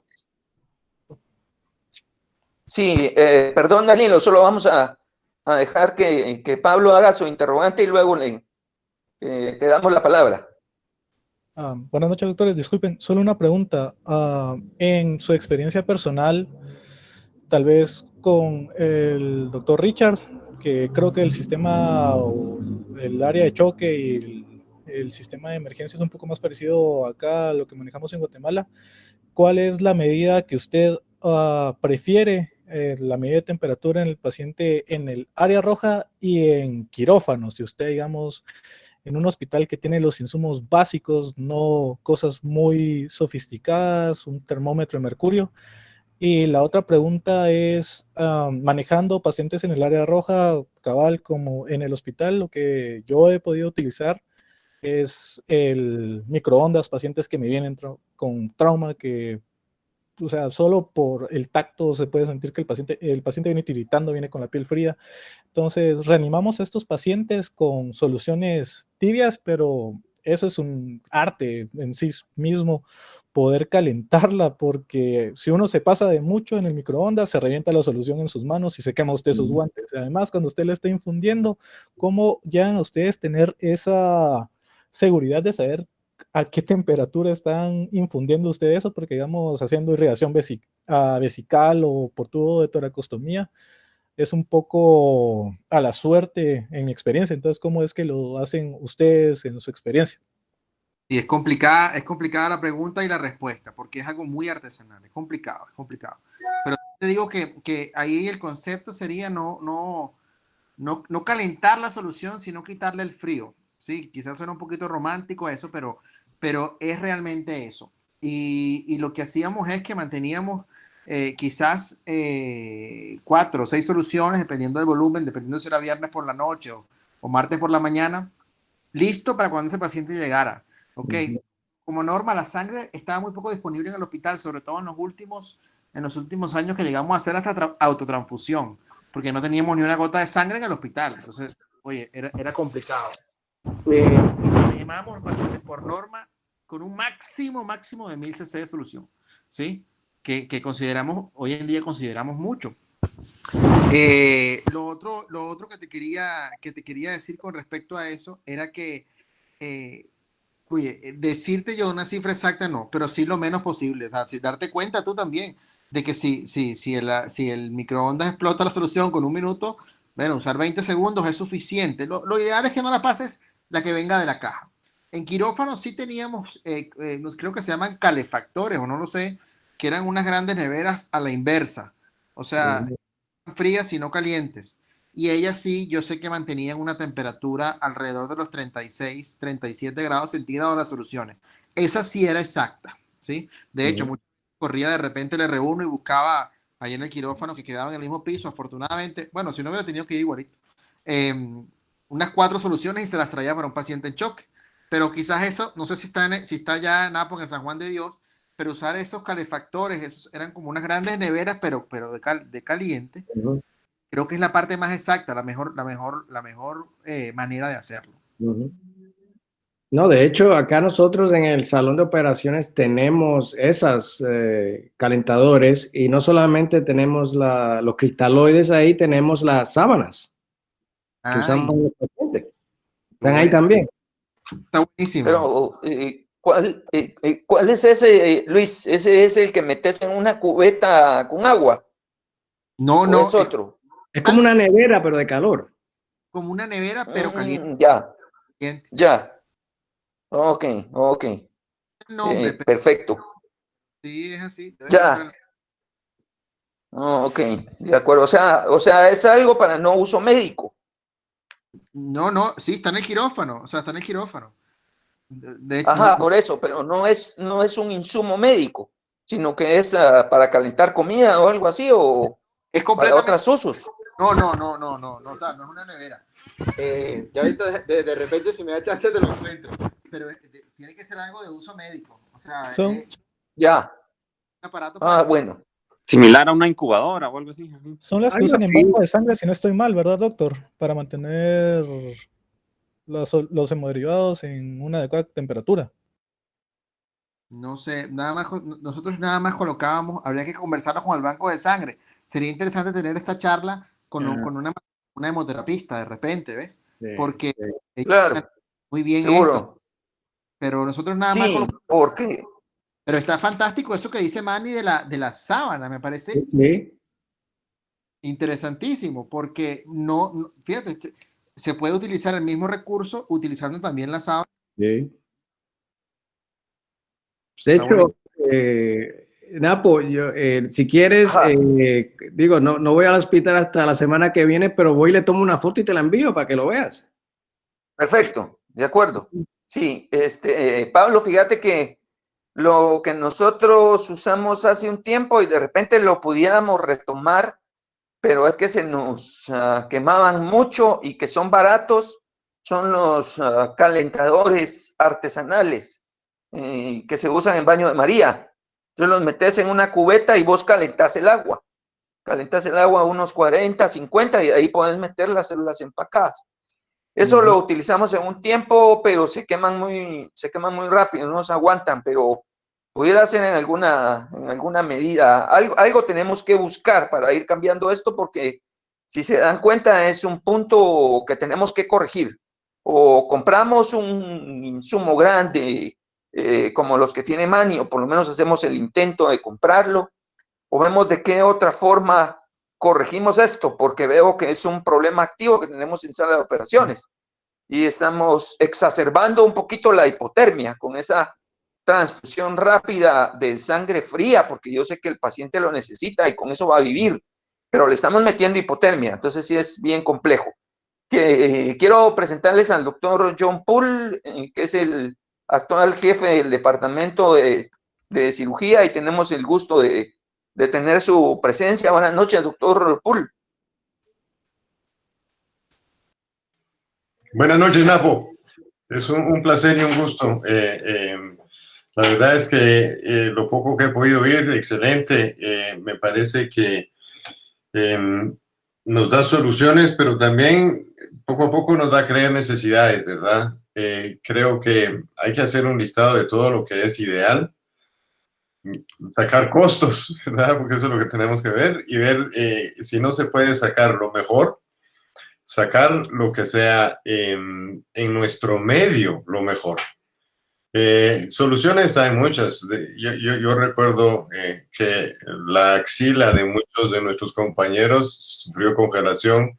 Sí, perdón, Danilo, solo vamos a dejar que Pablo haga su interrogante y luego te damos la palabra. Buenas noches, doctores. Disculpen, solo una pregunta. En su experiencia personal, tal vez con el doctor Richard, que creo que el sistema o el área de choque y el sistema de emergencia es un poco más parecido acá a lo que manejamos en Guatemala. ¿Cuál es la medida que usted prefiere, la medida de temperatura en el paciente en el área roja y en quirófano? Si usted, digamos, en un hospital que tiene los insumos básicos, no cosas muy sofisticadas, un termómetro de mercurio. Y la otra pregunta es, manejando pacientes en el área roja, cabal, como en el hospital, lo que yo he podido utilizar es el microondas, pacientes que me vienen con trauma, que, o sea, solo por el tacto se puede sentir que el paciente viene tiritando, viene con la piel fría. Entonces, reanimamos a estos pacientes con soluciones tibias, pero eso es un arte en sí mismo, poder calentarla, porque si uno se pasa de mucho en el microondas, se revienta la solución en sus manos y se quema usted sus guantes. Además, cuando usted le está infundiendo, ¿cómo llegan a ustedes tener esa seguridad de saber a qué temperatura están infundiendo ustedes eso? Porque, digamos, haciendo irrigación vesical o por tubo de toracostomía, es un poco a la suerte en mi experiencia. Entonces, ¿cómo es que lo hacen ustedes en su experiencia? Y es complicada la pregunta y la respuesta, porque es algo muy artesanal, es complicado, es complicado. Pero te digo que ahí el concepto sería no calentar la solución, sino quitarle el frío. Sí, quizás suena un poquito romántico eso, pero es realmente eso. Y lo que hacíamos es que manteníamos quizás 4 o 6 soluciones, dependiendo del volumen, dependiendo si era viernes por la noche o martes por la mañana, listo para cuando ese paciente llegara. Ok, como norma, la sangre estaba muy poco disponible en el hospital, sobre todo en los últimos años, que llegamos a hacer hasta autotransfusión, porque no teníamos ni una gota de sangre en el hospital. Entonces, oye, era complicado. Llamábamos a los pacientes por norma con un máximo de 1000 cc de solución, ¿sí? Que hoy en día consideramos mucho. Lo otro que te quería decir con respecto a eso era que oye, decirte yo una cifra exacta no, pero sí lo menos posible. O sea, darte cuenta tú también de que si el microondas explota la solución con 1 minuto, bueno, usar 20 segundos es suficiente. Lo ideal es que no la pases la que venga de la caja. En quirófano sí teníamos, creo que se llaman calefactores o no lo sé, que eran unas grandes neveras a la inversa. O sea, frías y no calientes. Y ellas sí, yo sé que mantenían una temperatura alrededor de los 36, 37 grados centígrados las soluciones. Esa sí era exacta, ¿sí? De hecho, corría de repente el R1 y buscaba ahí en el quirófano que quedaba en el mismo piso. Afortunadamente, bueno, si no hubiera tenido que ir igualito. Unas 4 soluciones y se las traía para un paciente en shock. Pero quizás eso, no sé si está ya en Apo, en el San Juan de Dios, pero usar esos calefactores, esos eran como unas grandes neveras, pero de caliente. Creo que es la parte más exacta, la mejor manera de hacerlo. No, de hecho, acá nosotros en el salón de operaciones tenemos esas calentadores, y no solamente tenemos los cristaloides ahí, tenemos las sábanas que usamos en los pacientes. Están ahí también. Está buenísimo. Pero, ¿cuál es ese, Luis? ¿Ese es el que metes en una cubeta con agua? No, ¿O es otro? Es como una nevera, pero de calor. Como una nevera, pero caliente. Ya. Ok. Nombre, perfecto. Sí, es así. Ya. Ok, de acuerdo. O sea, es algo para no uso médico. No, sí, está en el quirófano. O sea, está en el quirófano. Ajá, por eso, pero no es un insumo médico, sino que es para calentar comida o algo así, o es para otros usos. No, o sea, no es una nevera. Ya ahorita de repente si me da chance te lo encuentro, pero tiene que ser algo de uso médico. O sea, ya. Un aparato bueno. Similar a una incubadora o algo así. Son las que usan en banco de sangre, si no estoy mal, ¿verdad, doctor? Para mantener los hemoderivados en una adecuada temperatura. No sé, nosotros nada más colocábamos, habría que conversarlo con el banco de sangre. Sería interesante tener esta charla con una hemoterapista de repente, ¿ves? Porque claro, muy bien seguro. esto. Pero nosotros nada más colocamos. ¿Por qué? Pero está fantástico eso que dice Manny de la sábana, me parece. Sí. Interesantísimo, porque fíjate, se puede utilizar el mismo recurso utilizando también la sábana. Sí. De Está bonito. hecho, Napo, si quieres, Ajá, digo, no voy al hospital hasta la semana que viene, pero voy y le tomo una foto y te la envío para que lo veas. perfecto, de acuerdo. Sí, Pablo, fíjate que lo que nosotros usamos hace un tiempo y de repente lo pudiéramos retomar, pero es que se nos quemaban mucho y que son baratos, son los calentadores artesanales que se usan en baño de María. Entonces los metes en una cubeta y vos calentás el agua. Calentás el agua a unos 40, 50 y ahí puedes meter las células empacadas. Eso lo utilizamos en un tiempo, pero se queman muy rápido, no se aguantan, pero pudiera ser en alguna medida. Algo tenemos que buscar para ir cambiando esto, porque si se dan cuenta es un punto que tenemos que corregir. O compramos un insumo grande, como los que tiene Manny, o por lo menos hacemos el intento de comprarlo, o vemos de qué otra forma corregimos esto, porque veo que es un problema activo que tenemos en sala de operaciones y estamos exacerbando un poquito la hipotermia con esa transfusión rápida de sangre fría, porque yo sé que el paciente lo necesita y con eso va a vivir, pero le estamos metiendo hipotermia, entonces sí es bien complejo. Quiero presentarles al doctor John Poole, que es el actual jefe del departamento de cirugía, y tenemos el gusto de tener su presencia. Buenas noches, doctor Poole. Buenas noches, Napo. Es un placer y un gusto. La verdad es que lo poco que he podido oír, excelente. Me parece que nos da soluciones, pero también poco a poco nos va a crear necesidades, ¿verdad? Creo que hay que hacer un listado de todo lo que es ideal, sacar costos, ¿verdad? Porque eso es lo que tenemos que ver y ver si no se puede sacar lo mejor, sacar lo que sea en nuestro medio lo mejor. Soluciones hay muchas. Yo recuerdo que la axila de muchos de nuestros compañeros sufrió congelación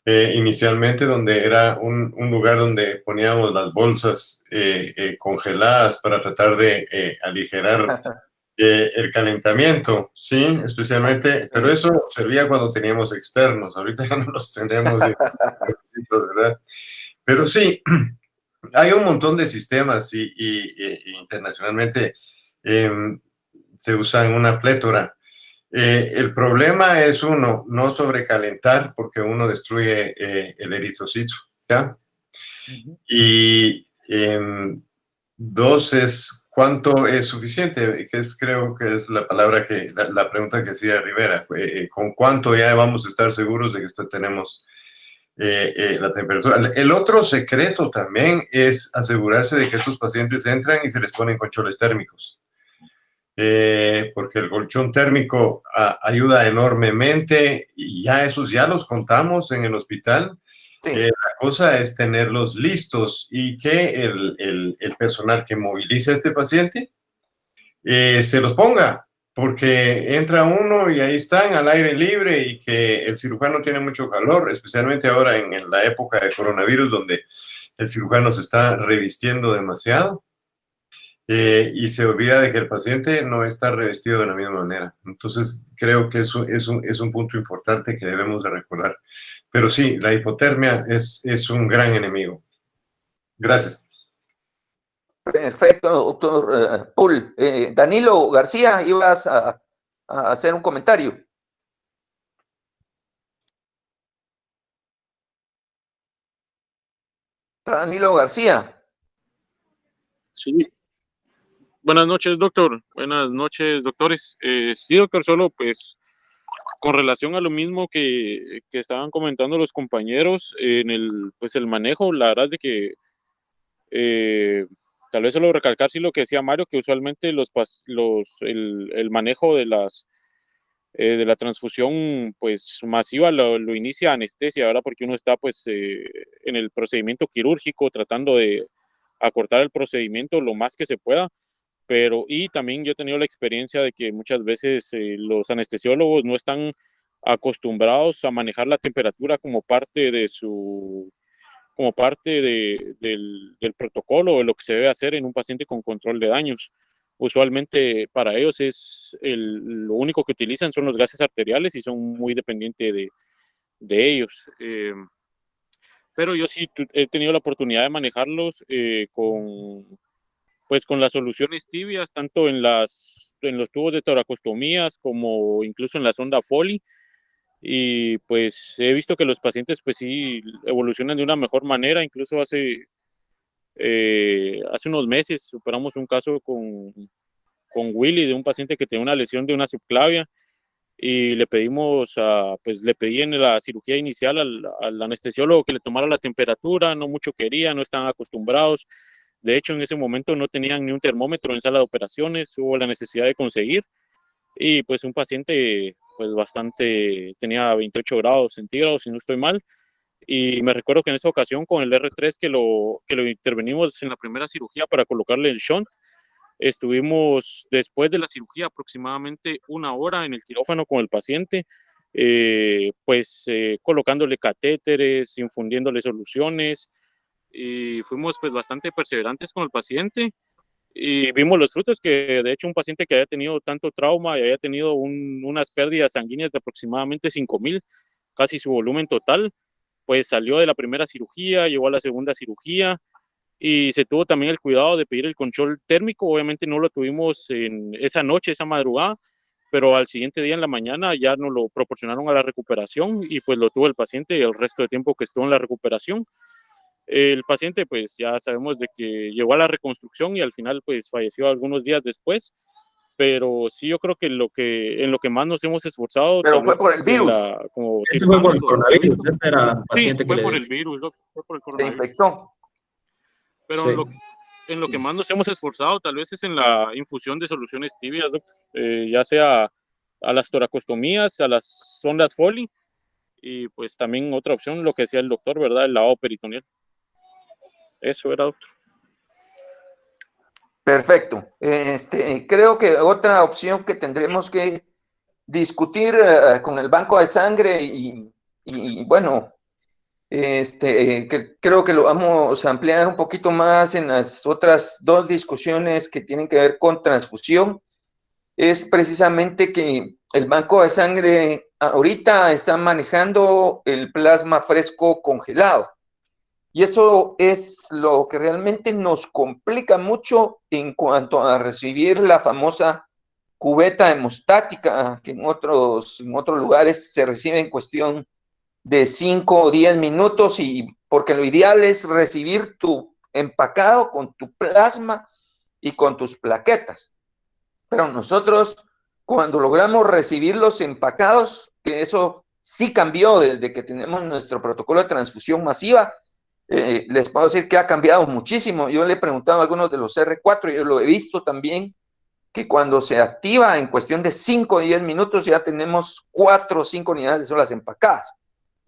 inicialmente, donde era un lugar donde poníamos las bolsas congeladas para tratar de aligerar el calentamiento, sí, especialmente, pero eso servía cuando teníamos externos, ahorita ya no los tenemos, ¿verdad? Pero sí, hay un montón de sistemas y internacionalmente se usan una plétora. El problema es uno, no sobrecalentar porque uno destruye el eritrocito, ¿ya? Y dos es cuánto es suficiente, que es creo que es la palabra que, la pregunta que hacía Rivera, con cuánto ya vamos a estar seguros de que tenemos la temperatura. El otro secreto también es asegurarse de que estos pacientes entran y se les ponen colchones térmicos. Porque el colchón térmico ayuda enormemente y ya esos ya los contamos en el hospital. Sí. La cosa es tenerlos listos y que el personal que moviliza a este paciente se los ponga, porque entra uno y ahí están al aire libre y que el cirujano tiene mucho calor, especialmente ahora en la época de coronavirus donde el cirujano se está revistiendo demasiado. Y se olvida de que el paciente no está revestido de la misma manera. Entonces, creo que eso es un punto importante que debemos de recordar. Pero sí, la hipotermia es un gran enemigo. Gracias. Perfecto, doctor Poole. Danilo García, ibas a hacer un comentario. Danilo García. Sí, buenas noches, doctor. Buenas noches, doctores. Sí, doctor, solo pues con relación a lo mismo que estaban comentando los compañeros en pues el manejo, la verdad es de que tal vez solo recalcar sí lo que decía Mario, que usualmente el manejo de la transfusión pues masiva lo inicia anestesia, ¿verdad? Porque uno está pues en el procedimiento quirúrgico tratando de acortar el procedimiento lo más que se pueda, pero y también yo he tenido la experiencia de que muchas veces los anestesiólogos no están acostumbrados a manejar la temperatura como parte de del protocolo de lo que se debe hacer en un paciente con control de daños. Usualmente para ellos lo único que utilizan son los gases arteriales y son muy dependientes de ellos. Pero yo sí he tenido la oportunidad de manejarlos con las soluciones tibias, tanto en los tubos de toracostomías como incluso en la sonda Foley. Y pues he visto que los pacientes pues sí evolucionan de una mejor manera. Incluso hace unos meses superamos un caso con Willy, de un paciente que tenía una lesión de una subclavia, y le pedí en la cirugía inicial al anestesiólogo que le tomara la temperatura. No mucho quería, no estaban acostumbrados. De hecho, en ese momento no tenían ni un termómetro en sala de operaciones, hubo la necesidad de conseguir, y pues un paciente pues tenía 28 grados centígrados, si no estoy mal, y me recuerdo que en esa ocasión con el R3 que lo intervenimos en la primera cirugía para colocarle el shunt, estuvimos después de la cirugía aproximadamente 1 hora en el quirófano con el paciente, colocándole catéteres, infundiéndole soluciones, y fuimos pues bastante perseverantes con el paciente, y vimos los frutos, que de hecho un paciente que había tenido tanto trauma y había tenido unas pérdidas sanguíneas de aproximadamente 5,000, casi su volumen total, pues salió de la primera cirugía, llegó a la segunda cirugía, y se tuvo también el cuidado de pedir el control térmico. Obviamente no lo tuvimos en esa noche, esa madrugada, pero al siguiente día en la mañana ya nos lo proporcionaron a la recuperación, y pues lo tuvo el paciente el resto de tiempo que estuvo en la recuperación. El paciente pues ya sabemos de que llegó a la reconstrucción y al final pues falleció algunos días después, pero sí, yo creo que en lo que más nos hemos esforzado, Pero tal fue vez por el virus. como Ese fue por el cirujanos coronavirus, este era sí, paciente que fue le por dio. el virus, fue por el Se coronavirus. infectó. Pero Sí. en lo que más nos hemos esforzado tal vez es en la infusión de soluciones tibias, ya sea a las toracostomías, a las sondas Foley, y pues también otra opción, lo que decía el doctor, ¿verdad? El lavado peritoneal. Eso era, doctor. Perfecto. Creo que otra opción que tendremos que discutir con el banco de sangre y bueno, que creo que lo vamos a ampliar un poquito más en las otras 2 discusiones que tienen que ver con transfusión, es precisamente que el banco de sangre ahorita está manejando el plasma fresco congelado. Y eso es lo que realmente nos complica mucho en cuanto a recibir la famosa cubeta hemostática, que en otros lugares se recibe en cuestión de 5 o 10 minutos, y porque lo ideal es recibir tu empacado con tu plasma y con tus plaquetas. Pero nosotros, cuando logramos recibir los empacados, que eso sí cambió desde que tenemos nuestro protocolo de transfusión masiva, les puedo decir que ha cambiado muchísimo. Yo le he preguntado a algunos de los R4, yo lo he visto también, que cuando se activa en cuestión de 5 o 10 minutos ya tenemos 4 o 5 unidades de células empacadas.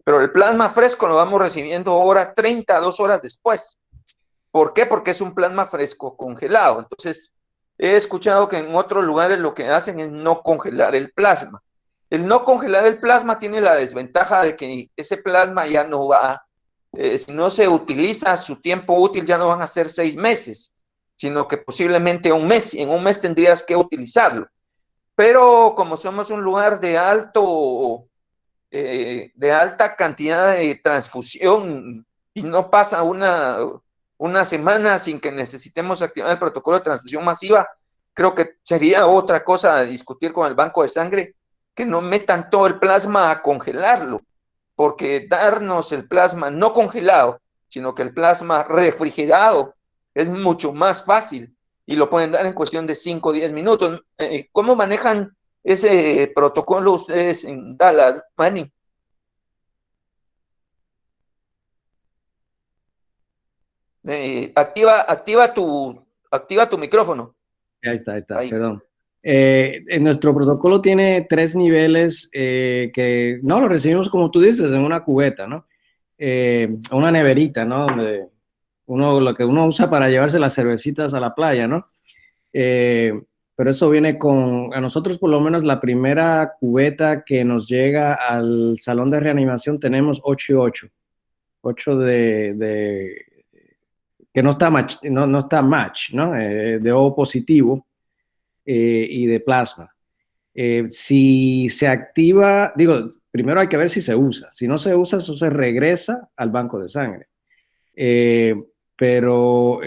Pero el plasma fresco lo vamos recibiendo 30 a 2 horas después. ¿Por qué? Porque es un plasma fresco congelado. Entonces, he escuchado que en otros lugares lo que hacen es no congelar el plasma. El no congelar el plasma tiene la desventaja de que ese plasma ya no va, si no se utiliza su tiempo útil, ya no van a ser 6 meses, sino que posiblemente 1 mes, y en 1 mes tendrías que utilizarlo. Pero como somos un lugar de alta cantidad de transfusión y no pasa una semana sin que necesitemos activar el protocolo de transfusión masiva, creo que sería otra cosa de discutir con el banco de sangre, que no metan todo el plasma a congelarlo, porque darnos el plasma no congelado, sino que el plasma refrigerado es mucho más fácil y lo pueden dar en cuestión de 5 o 10 minutos. ¿Cómo manejan ese protocolo ustedes en Dallas, Manny? Activa tu micrófono. Ahí está, Ahí. perdón. Nuestro protocolo tiene 3 niveles que no lo recibimos, como tú dices, en una cubeta, ¿no? Una neverita, ¿no? Donde lo que uno usa para llevarse las cervecitas a la playa, ¿no? pero eso viene a nosotros por lo menos la primera cubeta que nos llega al salón de reanimación tenemos 8 y 8. 8 que no está match, ¿no? De O positivo y de plasma. Si se activa, digo, primero hay que ver si se usa. Si no se usa, eso se regresa al banco de sangre. Pero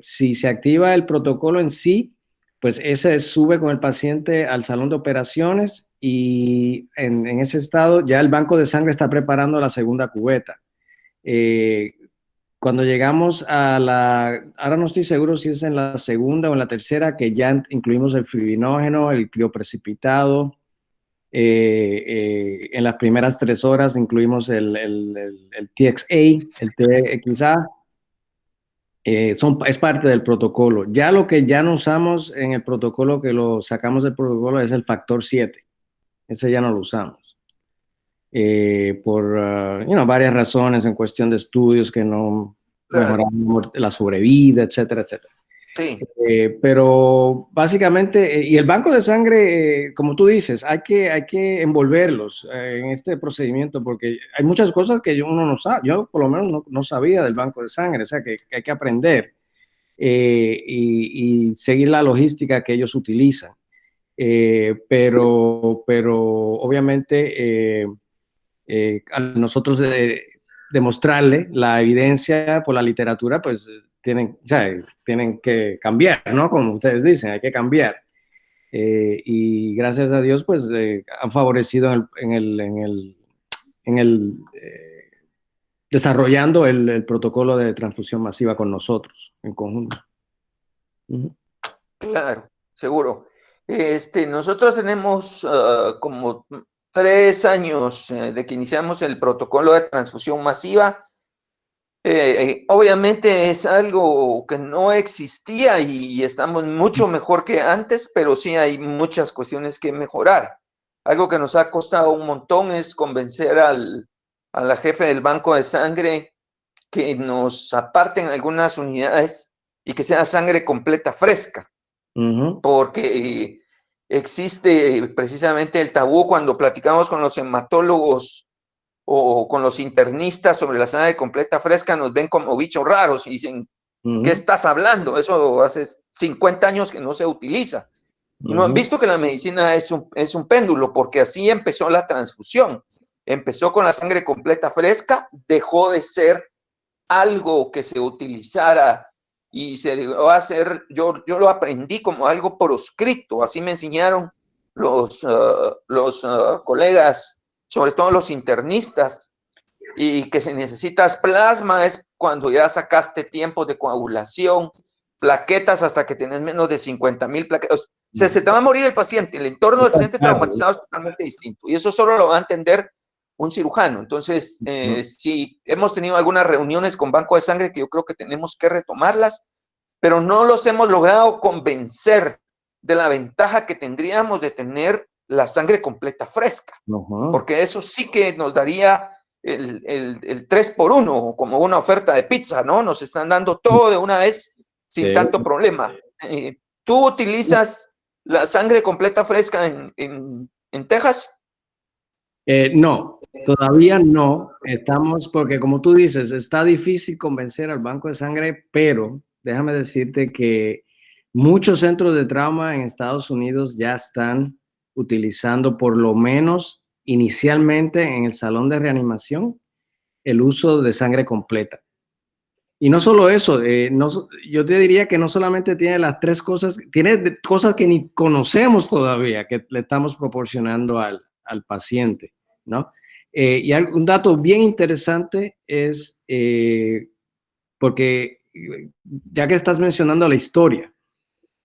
si se activa el protocolo en sí, pues ese sube con el paciente al salón de operaciones y en ese estado ya el banco de sangre está preparando la segunda cubeta. Cuando llegamos ahora no estoy seguro si es en la segunda o en la tercera, que ya incluimos el fibrinógeno, el crioprecipitado. En las primeras 3 horas incluimos el TXA, el TXA. Es parte del protocolo. Ya lo que ya no usamos en el protocolo, que lo sacamos del protocolo, es el factor 7. Ese ya no lo usamos. Por varias razones en cuestión de estudios que no mejoraron la sobrevida, etcétera, etcétera. Sí. Pero básicamente, y el banco de sangre, como tú dices, hay que envolverlos en este procedimiento porque hay muchas cosas que uno no sabe. Yo por lo menos no sabía del banco de sangre, o sea que hay que aprender y seguir la logística que ellos utilizan. Pero obviamente al nosotros demostrarle la evidencia por la literatura, pues tienen que cambiar, ¿no? Como ustedes dicen, hay que cambiar. Y gracias a Dios, pues han favorecido desarrollando el protocolo de transfusión masiva con nosotros en conjunto. Claro, seguro. Nosotros tenemos como 3 años de que iniciamos el protocolo de transfusión masiva. Obviamente es algo que no existía y estamos mucho mejor que antes, pero sí hay muchas cuestiones que mejorar. Algo que nos ha costado un montón es convencer a la jefe del banco de sangre que nos aparten algunas unidades y que sea sangre completa fresca. Porque existe precisamente el tabú cuando platicamos con los hematólogos o con los internistas sobre la sangre completa fresca, nos ven como bichos raros y dicen, ¿qué estás hablando? Eso hace 50 años que no se utiliza. Y no han visto que la medicina es un péndulo, porque así empezó la transfusión. Empezó con la sangre completa fresca, dejó de ser algo que se utilizara y se llegó a hacer, yo lo aprendí como algo proscrito, así me enseñaron los colegas, sobre todo los internistas, y que si necesitas plasma es cuando ya sacaste tiempos de coagulación, plaquetas hasta que tienes menos de 50,000 plaquetas. Se te va a morir el paciente, el entorno del paciente traumatizado es totalmente distinto, y eso solo lo va a entender un cirujano. Entonces, si hemos tenido algunas reuniones con banco de sangre que yo creo que tenemos que retomarlas, pero no los hemos logrado convencer de la ventaja que tendríamos de tener la sangre completa fresca, porque eso sí que nos daría el 3x1, como una oferta de pizza, ¿no? Nos están dando todo de una vez sin tanto problema. ¿Tú utilizas la sangre completa fresca en Texas? No, todavía no. Porque como tú dices, está difícil convencer al banco de sangre, pero déjame decirte que muchos centros de trauma en Estados Unidos ya están utilizando, por lo menos inicialmente en el salón de reanimación, el uso de sangre completa. Y no solo eso, yo te diría que no solamente tiene las 3 cosas, tiene cosas que ni conocemos todavía, que le estamos proporcionando al paciente, ¿no? Y un dato bien interesante es, porque ya que estás mencionando la historia,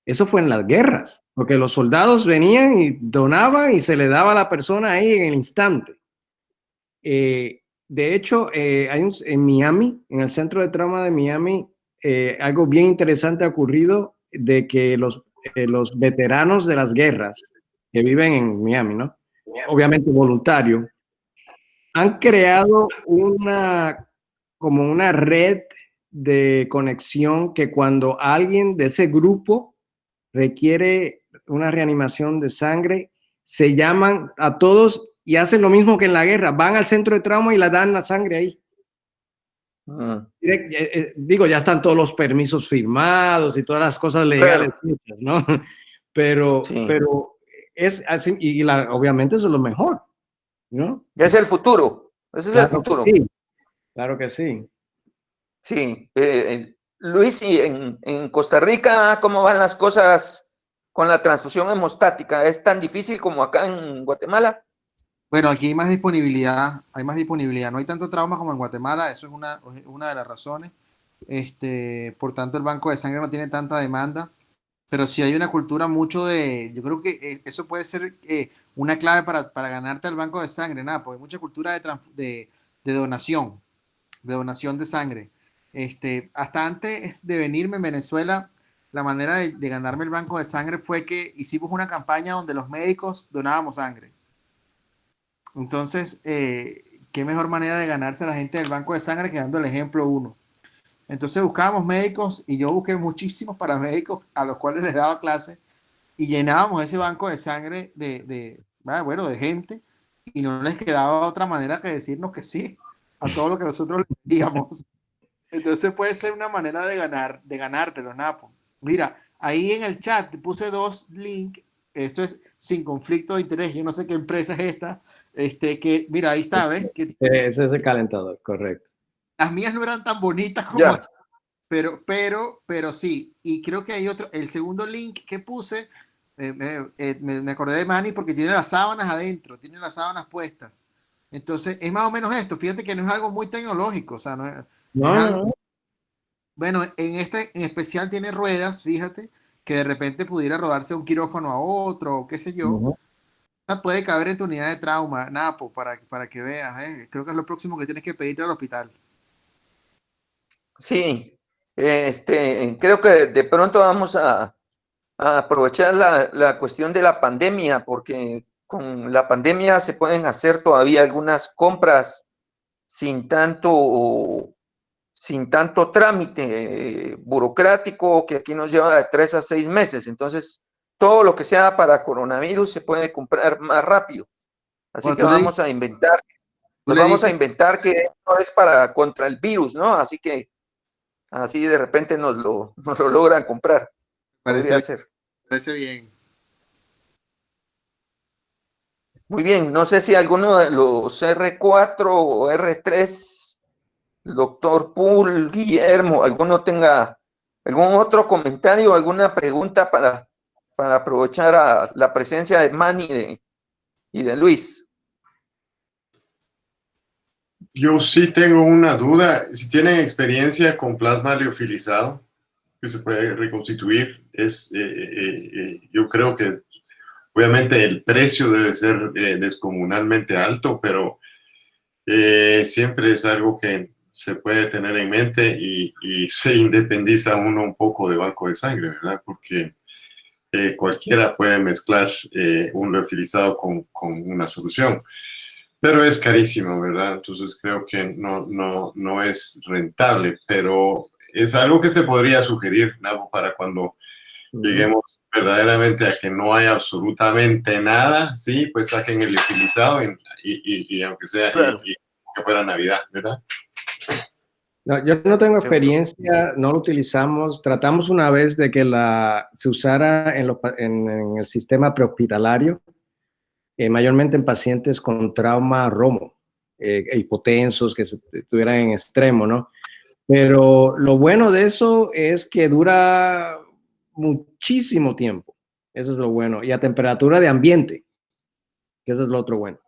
eso fue en las guerras, porque los soldados venían y donaban y se le daba a la persona ahí en el instante. De hecho, en Miami, en el centro de trauma de Miami, algo bien interesante ha ocurrido de que los veteranos de las guerras que viven en Miami, ¿no? Obviamente voluntario, han creado como una red de conexión que cuando alguien de ese grupo requiere una reanimación de sangre, se llaman a todos y hacen lo mismo que en la guerra, van al centro de trauma y le dan la sangre ahí. Digo, ya están todos los permisos firmados y todas las cosas legales, claro, ¿no? Pero es así, y obviamente eso es lo mejor, ¿no? Es el futuro, ese es el futuro. Sí. Claro que sí. Sí, Luis, ¿y en Costa Rica cómo van las cosas con la transfusión hemostática? ¿Es tan difícil como acá en Guatemala? Bueno, aquí hay más disponibilidad, no hay tanto trauma como en Guatemala, eso es una de las razones. Por tanto, el banco de sangre no tiene tanta demanda, pero sí hay una cultura mucho yo creo que eso puede ser una clave para ganarte al banco de sangre, nada, porque hay mucha cultura de donación de sangre. Hasta antes de venirme en Venezuela, la manera de ganarme el banco de sangre fue que hicimos una campaña donde los médicos donábamos sangre. Entonces, qué mejor manera de ganarse a la gente del banco de sangre que dando el ejemplo uno. Entonces buscábamos médicos y yo busqué muchísimos paramédicos a los cuales les daba clase y llenábamos ese banco de sangre de gente y no les quedaba otra manera que decirnos que sí a todo lo que nosotros les digamos. Entonces puede ser una manera de ganártelo, Napo. Mira, ahí en el chat te puse 2 links. Esto es sin conflicto de interés. Yo no sé qué empresa es esta. Mira, ahí está, ¿ves? Ese es el calentador, correcto. Las mías no eran tan bonitas como pero sí. Y creo que hay otro, el segundo link que puse, me acordé de Manny porque tiene las sábanas adentro, tiene las sábanas puestas. Entonces, es más o menos esto. Fíjate que no es algo muy tecnológico, o sea, no es algo... Bueno, en especial tiene ruedas, fíjate, que de repente pudiera rodarse un quirófano a otro, o qué sé yo. Puede caber en tu unidad de trauma, Napo, para que veas. Creo que es lo próximo que tienes que pedirle al hospital. Sí, creo que de pronto vamos a aprovechar la cuestión de la pandemia, porque con la pandemia se pueden hacer todavía algunas compras sin tanto trámite burocrático que aquí nos lleva de 3 a 6 meses. Entonces, todo lo que sea para coronavirus se puede comprar más rápido. Así que vamos a inventar, vamos a inventar que no es contra el virus, ¿no? Así que así de repente nos lo logran comprar. Podría ser. Parece bien. Muy bien, no sé si alguno de los R4 o R3, el doctor Pool, Guillermo, alguno tenga algún otro comentario, alguna pregunta para aprovechar la presencia de Manny y de Luis. Yo sí tengo una duda. Si tienen experiencia con plasma liofilizado, que se puede reconstituir, yo creo que obviamente el precio debe ser descomunalmente alto, pero siempre es algo que se puede tener en mente y se independiza uno un poco de banco de sangre, ¿verdad? Porque cualquiera puede mezclar un liofilizado con una solución. Pero es carísimo, ¿verdad? Entonces creo que no es rentable, pero es algo que se podría sugerir, ¿no? Para cuando lleguemos verdaderamente a que no hay absolutamente nada, sí, pues saquen el utilizado y aunque sea, claro, y que fuera Navidad, ¿verdad? No, yo no tengo experiencia, no lo utilizamos. Tratamos una vez de que se usara en el sistema prehospitalario, mayormente en pacientes con trauma romo, hipotensos, que estuvieran en extremo, ¿no? Pero lo bueno de eso es que dura muchísimo tiempo. Eso es lo bueno. Y a temperatura de ambiente, que eso es lo otro bueno.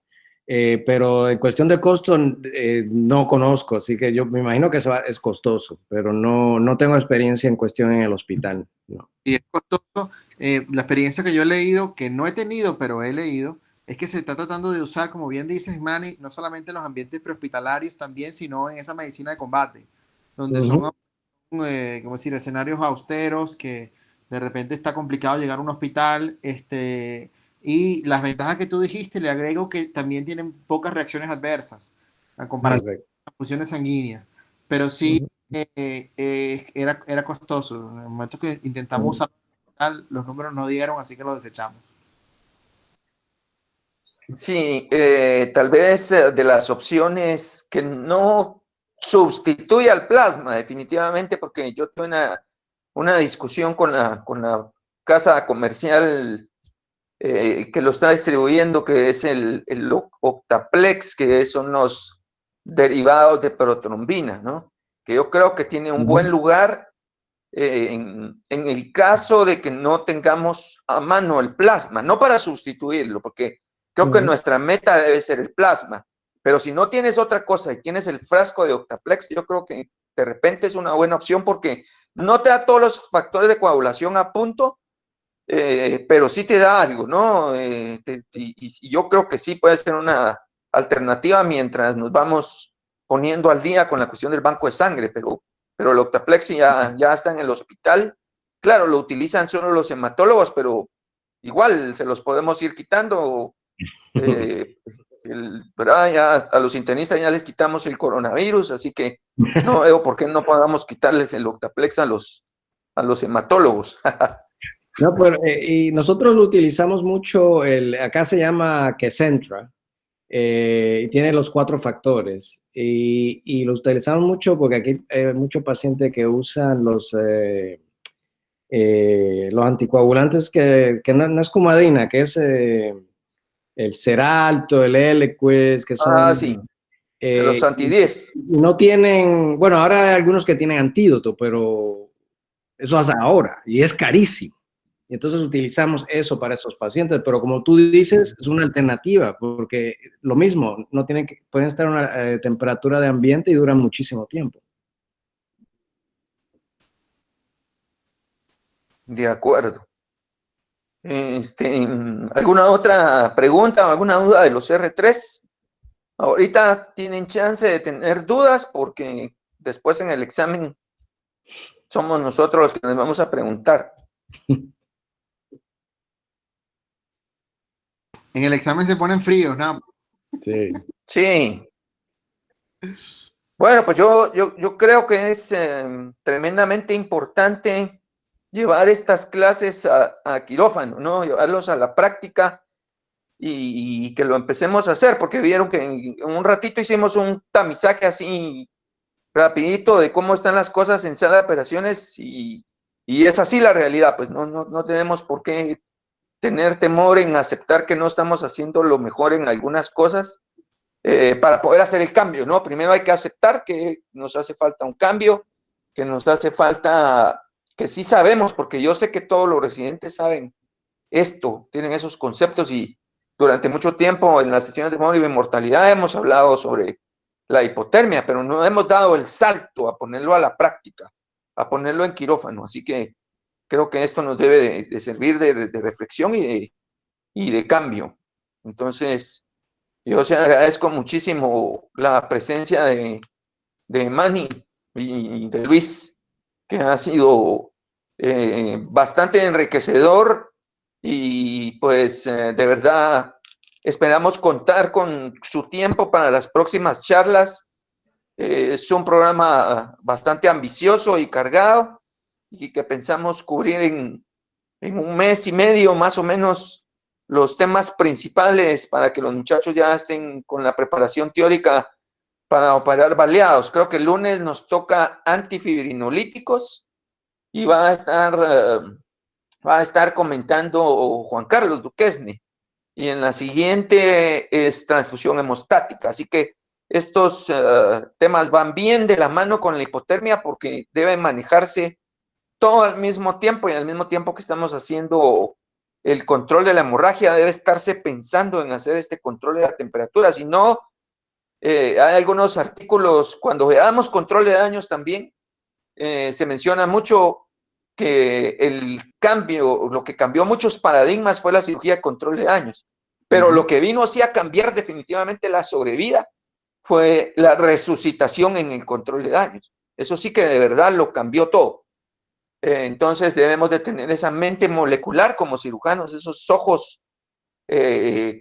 Pero en cuestión de costo, no conozco, así que yo me imagino que es costoso, pero no tengo experiencia en cuestión en el hospital. No. Y es costoso. La experiencia que yo he leído, que no he tenido, pero he leído, es que se está tratando de usar, como bien dices, Manny, no solamente en los ambientes prehospitalarios también, sino en esa medicina de combate, donde son, como decir, escenarios austeros, que de repente está complicado llegar a un hospital, y las ventajas que tú dijiste, le agrego que también tienen pocas reacciones adversas, a comparación de las funciones sanguíneas, pero sí era costoso. En el momento que intentamos usar tal, los números no dieron, así que lo desechamos. Sí, tal vez de las opciones que no sustituye al plasma, definitivamente, porque yo tuve una discusión con la casa comercial que lo está distribuyendo, que es el Octaplex, que son los derivados de protrombina, ¿no? Que yo creo que tiene un buen lugar en el caso de que no tengamos a mano el plasma, no para sustituirlo, porque creo que nuestra meta debe ser el plasma, pero si no tienes otra cosa y tienes el frasco de Octaplex, yo creo que de repente es una buena opción porque no te da todos los factores de coagulación a punto, pero sí te da algo, ¿no? Y yo creo que sí puede ser una alternativa mientras nos vamos poniendo al día con la cuestión del banco de sangre, pero el Octaplex ya está en el hospital. Claro, lo utilizan solo los hematólogos, pero igual se los podemos ir quitando. ¿Verdad? Ya a los internistas ya les quitamos el coronavirus, así que no veo por qué no podamos quitarles el Octaplex a los hematólogos. No, pero, y nosotros lo utilizamos mucho, acá se llama Kcentra, y tiene los 4 factores, y lo utilizamos mucho porque aquí hay muchos pacientes que usan los anticoagulantes que no es Coumadina, que es el Xarelto, el Eliquis, que son... Sí, los anti-10. No tienen, bueno, ahora hay algunos que tienen antídoto, pero eso hasta ahora, y es carísimo. Y entonces utilizamos eso para esos pacientes, pero como tú dices, es una alternativa, porque lo mismo, no tienen pueden estar a una temperatura de ambiente y duran muchísimo tiempo. De acuerdo. ¿Alguna otra pregunta o alguna duda de los R3? Ahorita tienen chance de tener dudas porque después en el examen somos nosotros los que les vamos a preguntar. En el examen se ponen fríos, ¿no? Sí. Sí. Bueno, pues yo creo que es tremendamente importante llevar estas clases a quirófano, ¿no? Llevarlos a la práctica y que lo empecemos a hacer, porque vieron que en un ratito hicimos un tamizaje así rapidito de cómo están las cosas en sala de operaciones y es así la realidad, pues no tenemos por qué tener temor en aceptar que no estamos haciendo lo mejor en algunas cosas para poder hacer el cambio, ¿no? Primero hay que aceptar que nos hace falta un cambio, que nos hace falta, que sí sabemos, porque yo sé que todos los residentes saben esto, tienen esos conceptos y durante mucho tiempo en las sesiones de móvil y mortalidad hemos hablado sobre la hipotermia, pero no hemos dado el salto a ponerlo a la práctica, a ponerlo en quirófano, así que creo que esto nos debe de servir de reflexión y de cambio. Entonces, yo agradezco muchísimo la presencia de Manny y de Luis, que ha sido bastante enriquecedor y pues de verdad esperamos contar con su tiempo para las próximas charlas. Es un programa bastante ambicioso y cargado y que pensamos cubrir en 1 mes y medio más o menos los temas principales para que los muchachos ya estén con la preparación teórica para operar baleados. Creo que el lunes nos toca antifibrinolíticos y va a estar comentando Juan Carlos Duquesne. Y en la siguiente es transfusión hemostática. Así que estos temas van bien de la mano con la hipotermia porque deben manejarse todo al mismo tiempo y al mismo tiempo que estamos haciendo el control de la hemorragia debe estarse pensando en hacer este control de la temperatura. Si no, hay algunos artículos, cuando veamos control de daños también, se menciona mucho que el cambio, lo que cambió muchos paradigmas fue la cirugía de control de daños, pero lo que vino así a cambiar definitivamente la sobrevida fue la resucitación en el control de daños. Eso sí que de verdad lo cambió todo. Entonces debemos de tener esa mente molecular como cirujanos, esos ojos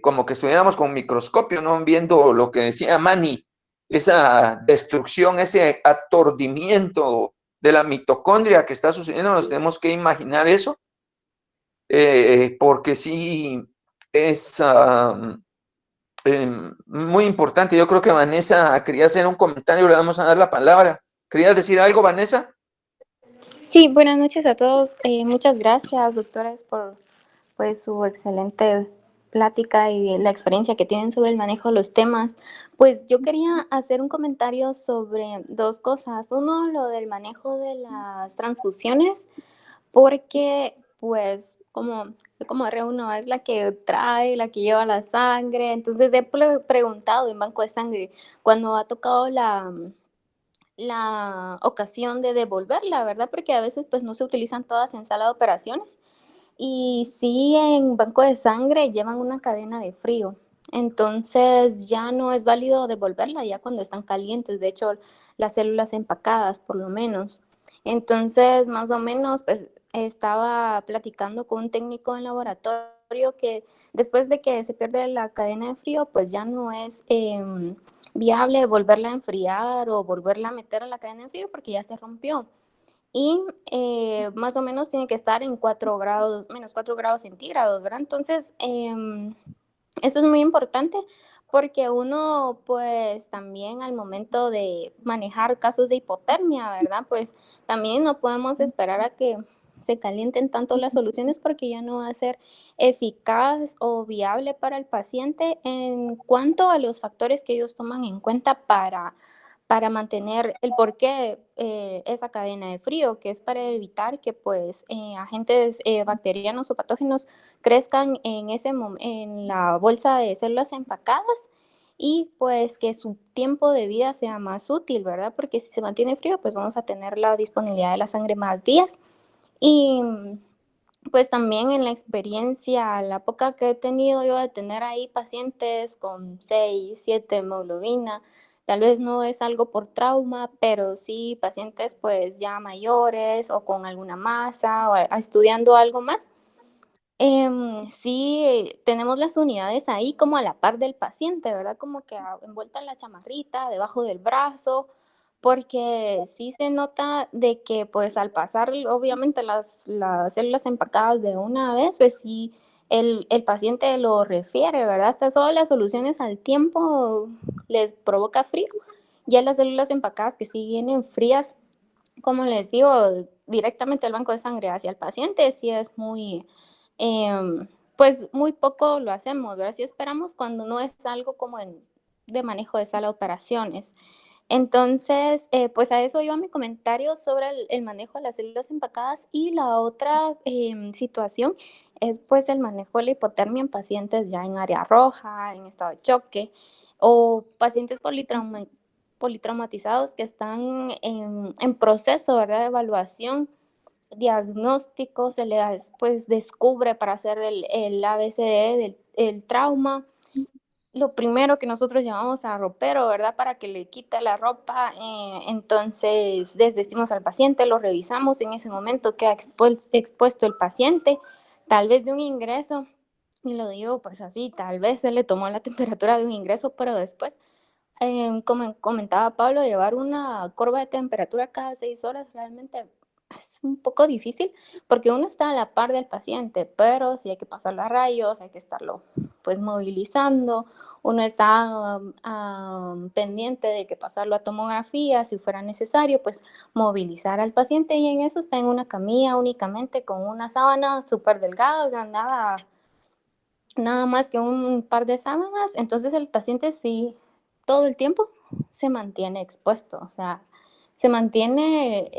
como que estuviéramos con microscopio, ¿no? Viendo lo que decía Manny, esa destrucción, ese aturdimiento de la mitocondria que está sucediendo, nos tenemos que imaginar eso porque sí es muy importante. Yo creo que Vanessa quería hacer un comentario, le vamos a dar la palabra. ¿Querías decir algo, Vanessa? Sí, buenas noches a todos. Muchas gracias, doctores, por pues su excelente plática y la experiencia que tienen sobre el manejo de los temas. Pues yo quería hacer un comentario sobre dos cosas. Uno, lo del manejo de las transfusiones, porque pues como R1 es la que trae, la que lleva la sangre. Entonces he preguntado en banco de sangre cuando ha tocado la ocasión de devolverla, ¿verdad? Porque a veces pues no se utilizan todas en sala de operaciones. Y sí, en banco de sangre llevan una cadena de frío. Entonces ya no es válido devolverla ya cuando están calientes. De hecho, las células empacadas, por lo menos. Entonces, más o menos, pues estaba platicando con un técnico en laboratorio que después de que se pierde la cadena de frío, pues ya no es viable volverla a enfriar o volverla a meter a la cadena de frío porque ya se rompió. Y más o menos tiene que estar en 4 grados, menos 4 grados centígrados, ¿verdad? Entonces, eso es muy importante porque uno, pues también al momento de manejar casos de hipotermia, ¿verdad? Pues también no podemos esperar a que se calienten tanto las soluciones porque ya no va a ser eficaz o viable para el paciente en cuanto a los factores que ellos toman en cuenta para mantener el porqué esa cadena de frío, que es para evitar que pues agentes bacterianos o patógenos crezcan en la bolsa de células empacadas y pues que su tiempo de vida sea más útil, ¿verdad? Porque si se mantiene frío, pues vamos a tener la disponibilidad de la sangre más días. Y pues también en la experiencia, la poca que he tenido yo de tener ahí pacientes con 6, 7 hemoglobina, tal vez no es algo por trauma, pero sí pacientes pues ya mayores o con alguna masa o estudiando algo más. Sí, tenemos las unidades ahí como a la par del paciente, ¿verdad? Como que envuelta en la chamarrita, debajo del brazo, porque sí se nota de que pues al pasar obviamente las células empacadas de una vez, pues sí, el paciente lo refiere, ¿verdad? Hasta solo las soluciones al tiempo les provoca frío. Ya las células empacadas que sí vienen frías, como les digo, directamente al banco de sangre hacia el paciente, sí es muy, pues muy poco lo hacemos, ¿verdad? Sí esperamos cuando no es algo como de manejo de sala de operaciones. Entonces, pues a eso iba mi comentario sobre el manejo de las células empacadas y la otra situación es pues el manejo de la hipotermia en pacientes ya en área roja, en estado de choque o pacientes politraumatizados que están en proceso, ¿verdad? De evaluación, diagnóstico, se les pues descubre para hacer el ABCD del trauma. Lo primero que nosotros llamamos a ropero, ¿verdad? Para que le quite la ropa, entonces desvestimos al paciente, lo revisamos, en ese momento queda expuesto el paciente, tal vez de un ingreso, y lo digo pues así, tal vez se le tomó la temperatura de un ingreso, pero después como comentaba Pablo, llevar una curva de temperatura cada 6 horas realmente es un poco difícil porque uno está a la par del paciente, pero si hay que pasarlo a rayos, hay que estarlo pues movilizando, uno está pendiente de que pasarlo a tomografía si fuera necesario, pues movilizar al paciente y en eso está en una camilla únicamente con una sábana súper delgada, o sea, nada más que un par de sábanas, entonces el paciente sí todo el tiempo se mantiene expuesto, o sea, se mantiene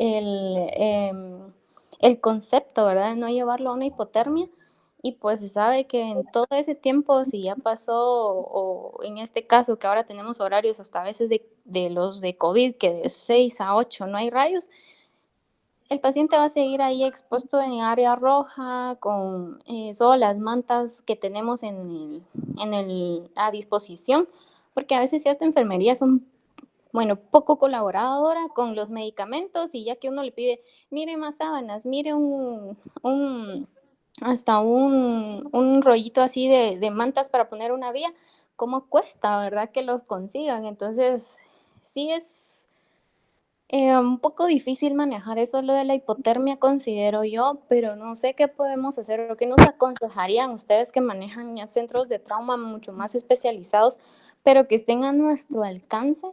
el concepto, ¿verdad? De no llevarlo a una hipotermia y pues se sabe que en todo ese tiempo, si ya pasó, o en este caso que ahora tenemos horarios hasta a veces de los de COVID, que de 6 a 8 no hay rayos, el paciente va a seguir ahí expuesto en área roja con solo las mantas que tenemos a disposición, porque a veces ya esta enfermería es bueno, poco colaboradora con los medicamentos y ya que uno le pide, mire más sábanas, mire hasta un rollito así de mantas para poner una vía, ¿cómo cuesta, verdad, que los consigan? Entonces, sí es Un poco difícil manejar eso, lo de la hipotermia, considero yo, pero no sé qué podemos hacer o qué nos aconsejarían ustedes que manejan ya centros de trauma mucho más especializados, pero que estén a nuestro alcance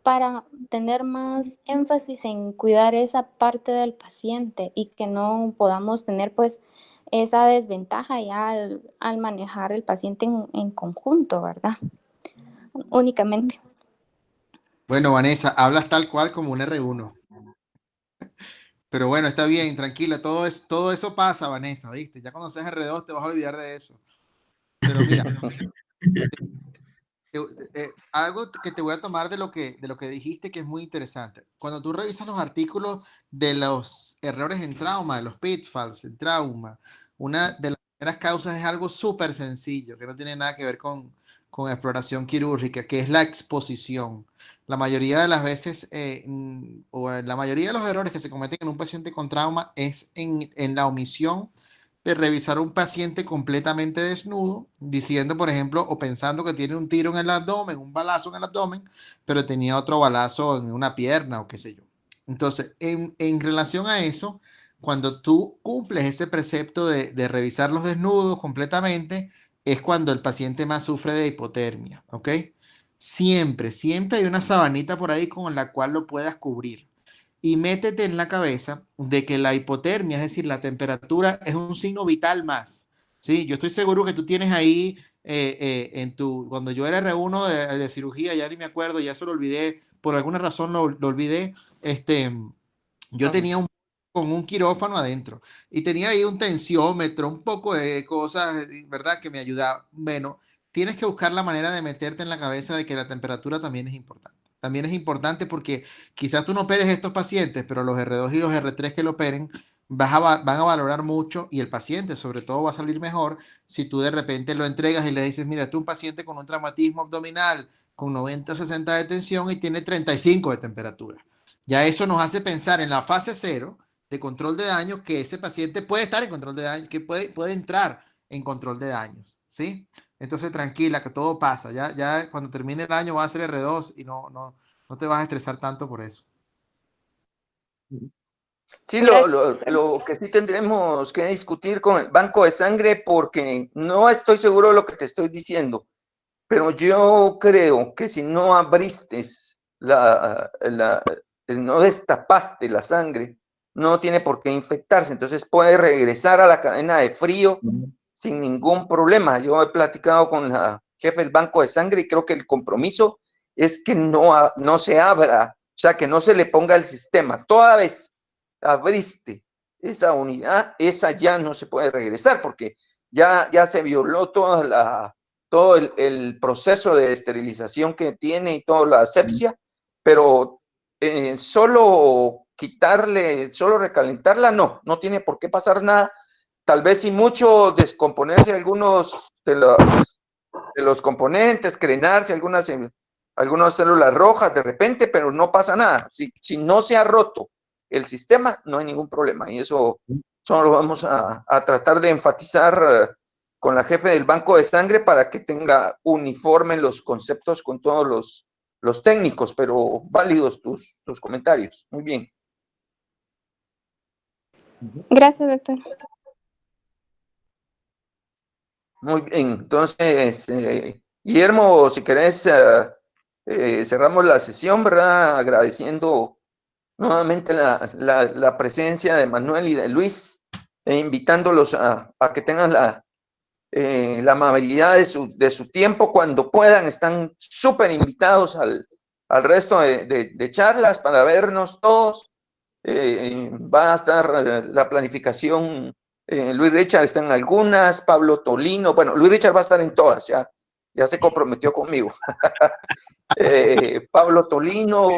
para tener más énfasis en cuidar esa parte del paciente y que no podamos tener pues esa desventaja ya al manejar el paciente en conjunto, ¿verdad? Únicamente. Bueno, Vanessa, hablas tal cual como un R1. Pero bueno, está bien, tranquila, todo eso pasa, Vanessa, ¿viste? Ya cuando seas R2 te vas a olvidar de eso. Pero mira, algo que te voy a tomar de lo que dijiste que es muy interesante. Cuando tú revisas los artículos de los errores en trauma, de los pitfalls en trauma, una de las primeras causas es algo súper sencillo, que no tiene nada que ver con exploración quirúrgica, que es la exposición. La mayoría de las veces, o la mayoría de los errores que se cometen en un paciente con trauma es en la omisión de revisar a un paciente completamente desnudo, diciendo, por ejemplo, o pensando que tiene un tiro en el abdomen, un balazo en el abdomen, pero tenía otro balazo en una pierna o qué sé yo. Entonces, en relación a eso, cuando tú cumples ese precepto de revisar los desnudos completamente, es cuando el paciente más sufre de hipotermia, ¿ok? Siempre, siempre hay una sabanita por ahí con la cual lo puedas cubrir y métete en la cabeza de que la hipotermia, es decir, la temperatura, es un signo vital más. ¿Sí? Yo estoy seguro que tú tienes ahí cuando yo era R1 de cirugía, ya ni me acuerdo, ya se lo olvidé, por alguna razón lo olvidé, yo tenía con un quirófano adentro y tenía ahí un tensiómetro, un poco de cosas, ¿verdad? Que me ayudaba. Bueno, tienes que buscar la manera de meterte en la cabeza de que la temperatura también es importante. También es importante porque quizás tú no operes estos pacientes, pero los R2 y los R3 que lo operen van a valorar mucho y el paciente sobre todo va a salir mejor si tú de repente lo entregas y le dices, mira, tú un paciente con un traumatismo abdominal con 90-60 de tensión y tiene 35 de temperatura. Ya eso nos hace pensar en la fase 0 de control de daños que ese paciente puede estar en control de daños, que puede entrar en control de daños, ¿sí? Entonces tranquila, que todo pasa. Ya cuando termine el año va a ser R2 y no te vas a estresar tanto por eso. Sí, lo que sí tendremos que discutir con el banco de sangre, porque no estoy seguro de lo que te estoy diciendo, pero yo creo que si no abriste no destapaste la sangre, no tiene por qué infectarse, entonces puede regresar a la cadena de frío sin ningún problema. Yo he platicado con la jefe del banco de sangre y creo que el compromiso es que no se abra, o sea, que no se le ponga el sistema. Toda vez abriste esa unidad, esa ya no se puede regresar porque ya se violó todo el proceso de esterilización que tiene y toda la asepsia, pero solo solo recalentarla, no tiene por qué pasar nada. Tal vez si mucho descomponerse algunos de los componentes, crenarse algunas células rojas de repente, pero no pasa nada. Si no se ha roto el sistema, no hay ningún problema. Y eso solo vamos a tratar de enfatizar con la jefe del banco de sangre para que tenga uniforme los conceptos con todos los técnicos, pero válidos tus comentarios. Muy bien. Gracias, doctor. Muy bien, entonces, Guillermo, si querés, cerramos la sesión, ¿verdad? Agradeciendo nuevamente la presencia de Manuel y de Luis, e invitándolos a que tengan la amabilidad de su tiempo cuando puedan. Están súper invitados al resto de charlas para vernos todos. Va a estar la planificación. Luis Richard está en algunas, Pablo Tolino, bueno, Luis Richard va a estar en todas, ya se comprometió conmigo. Pablo Tolino,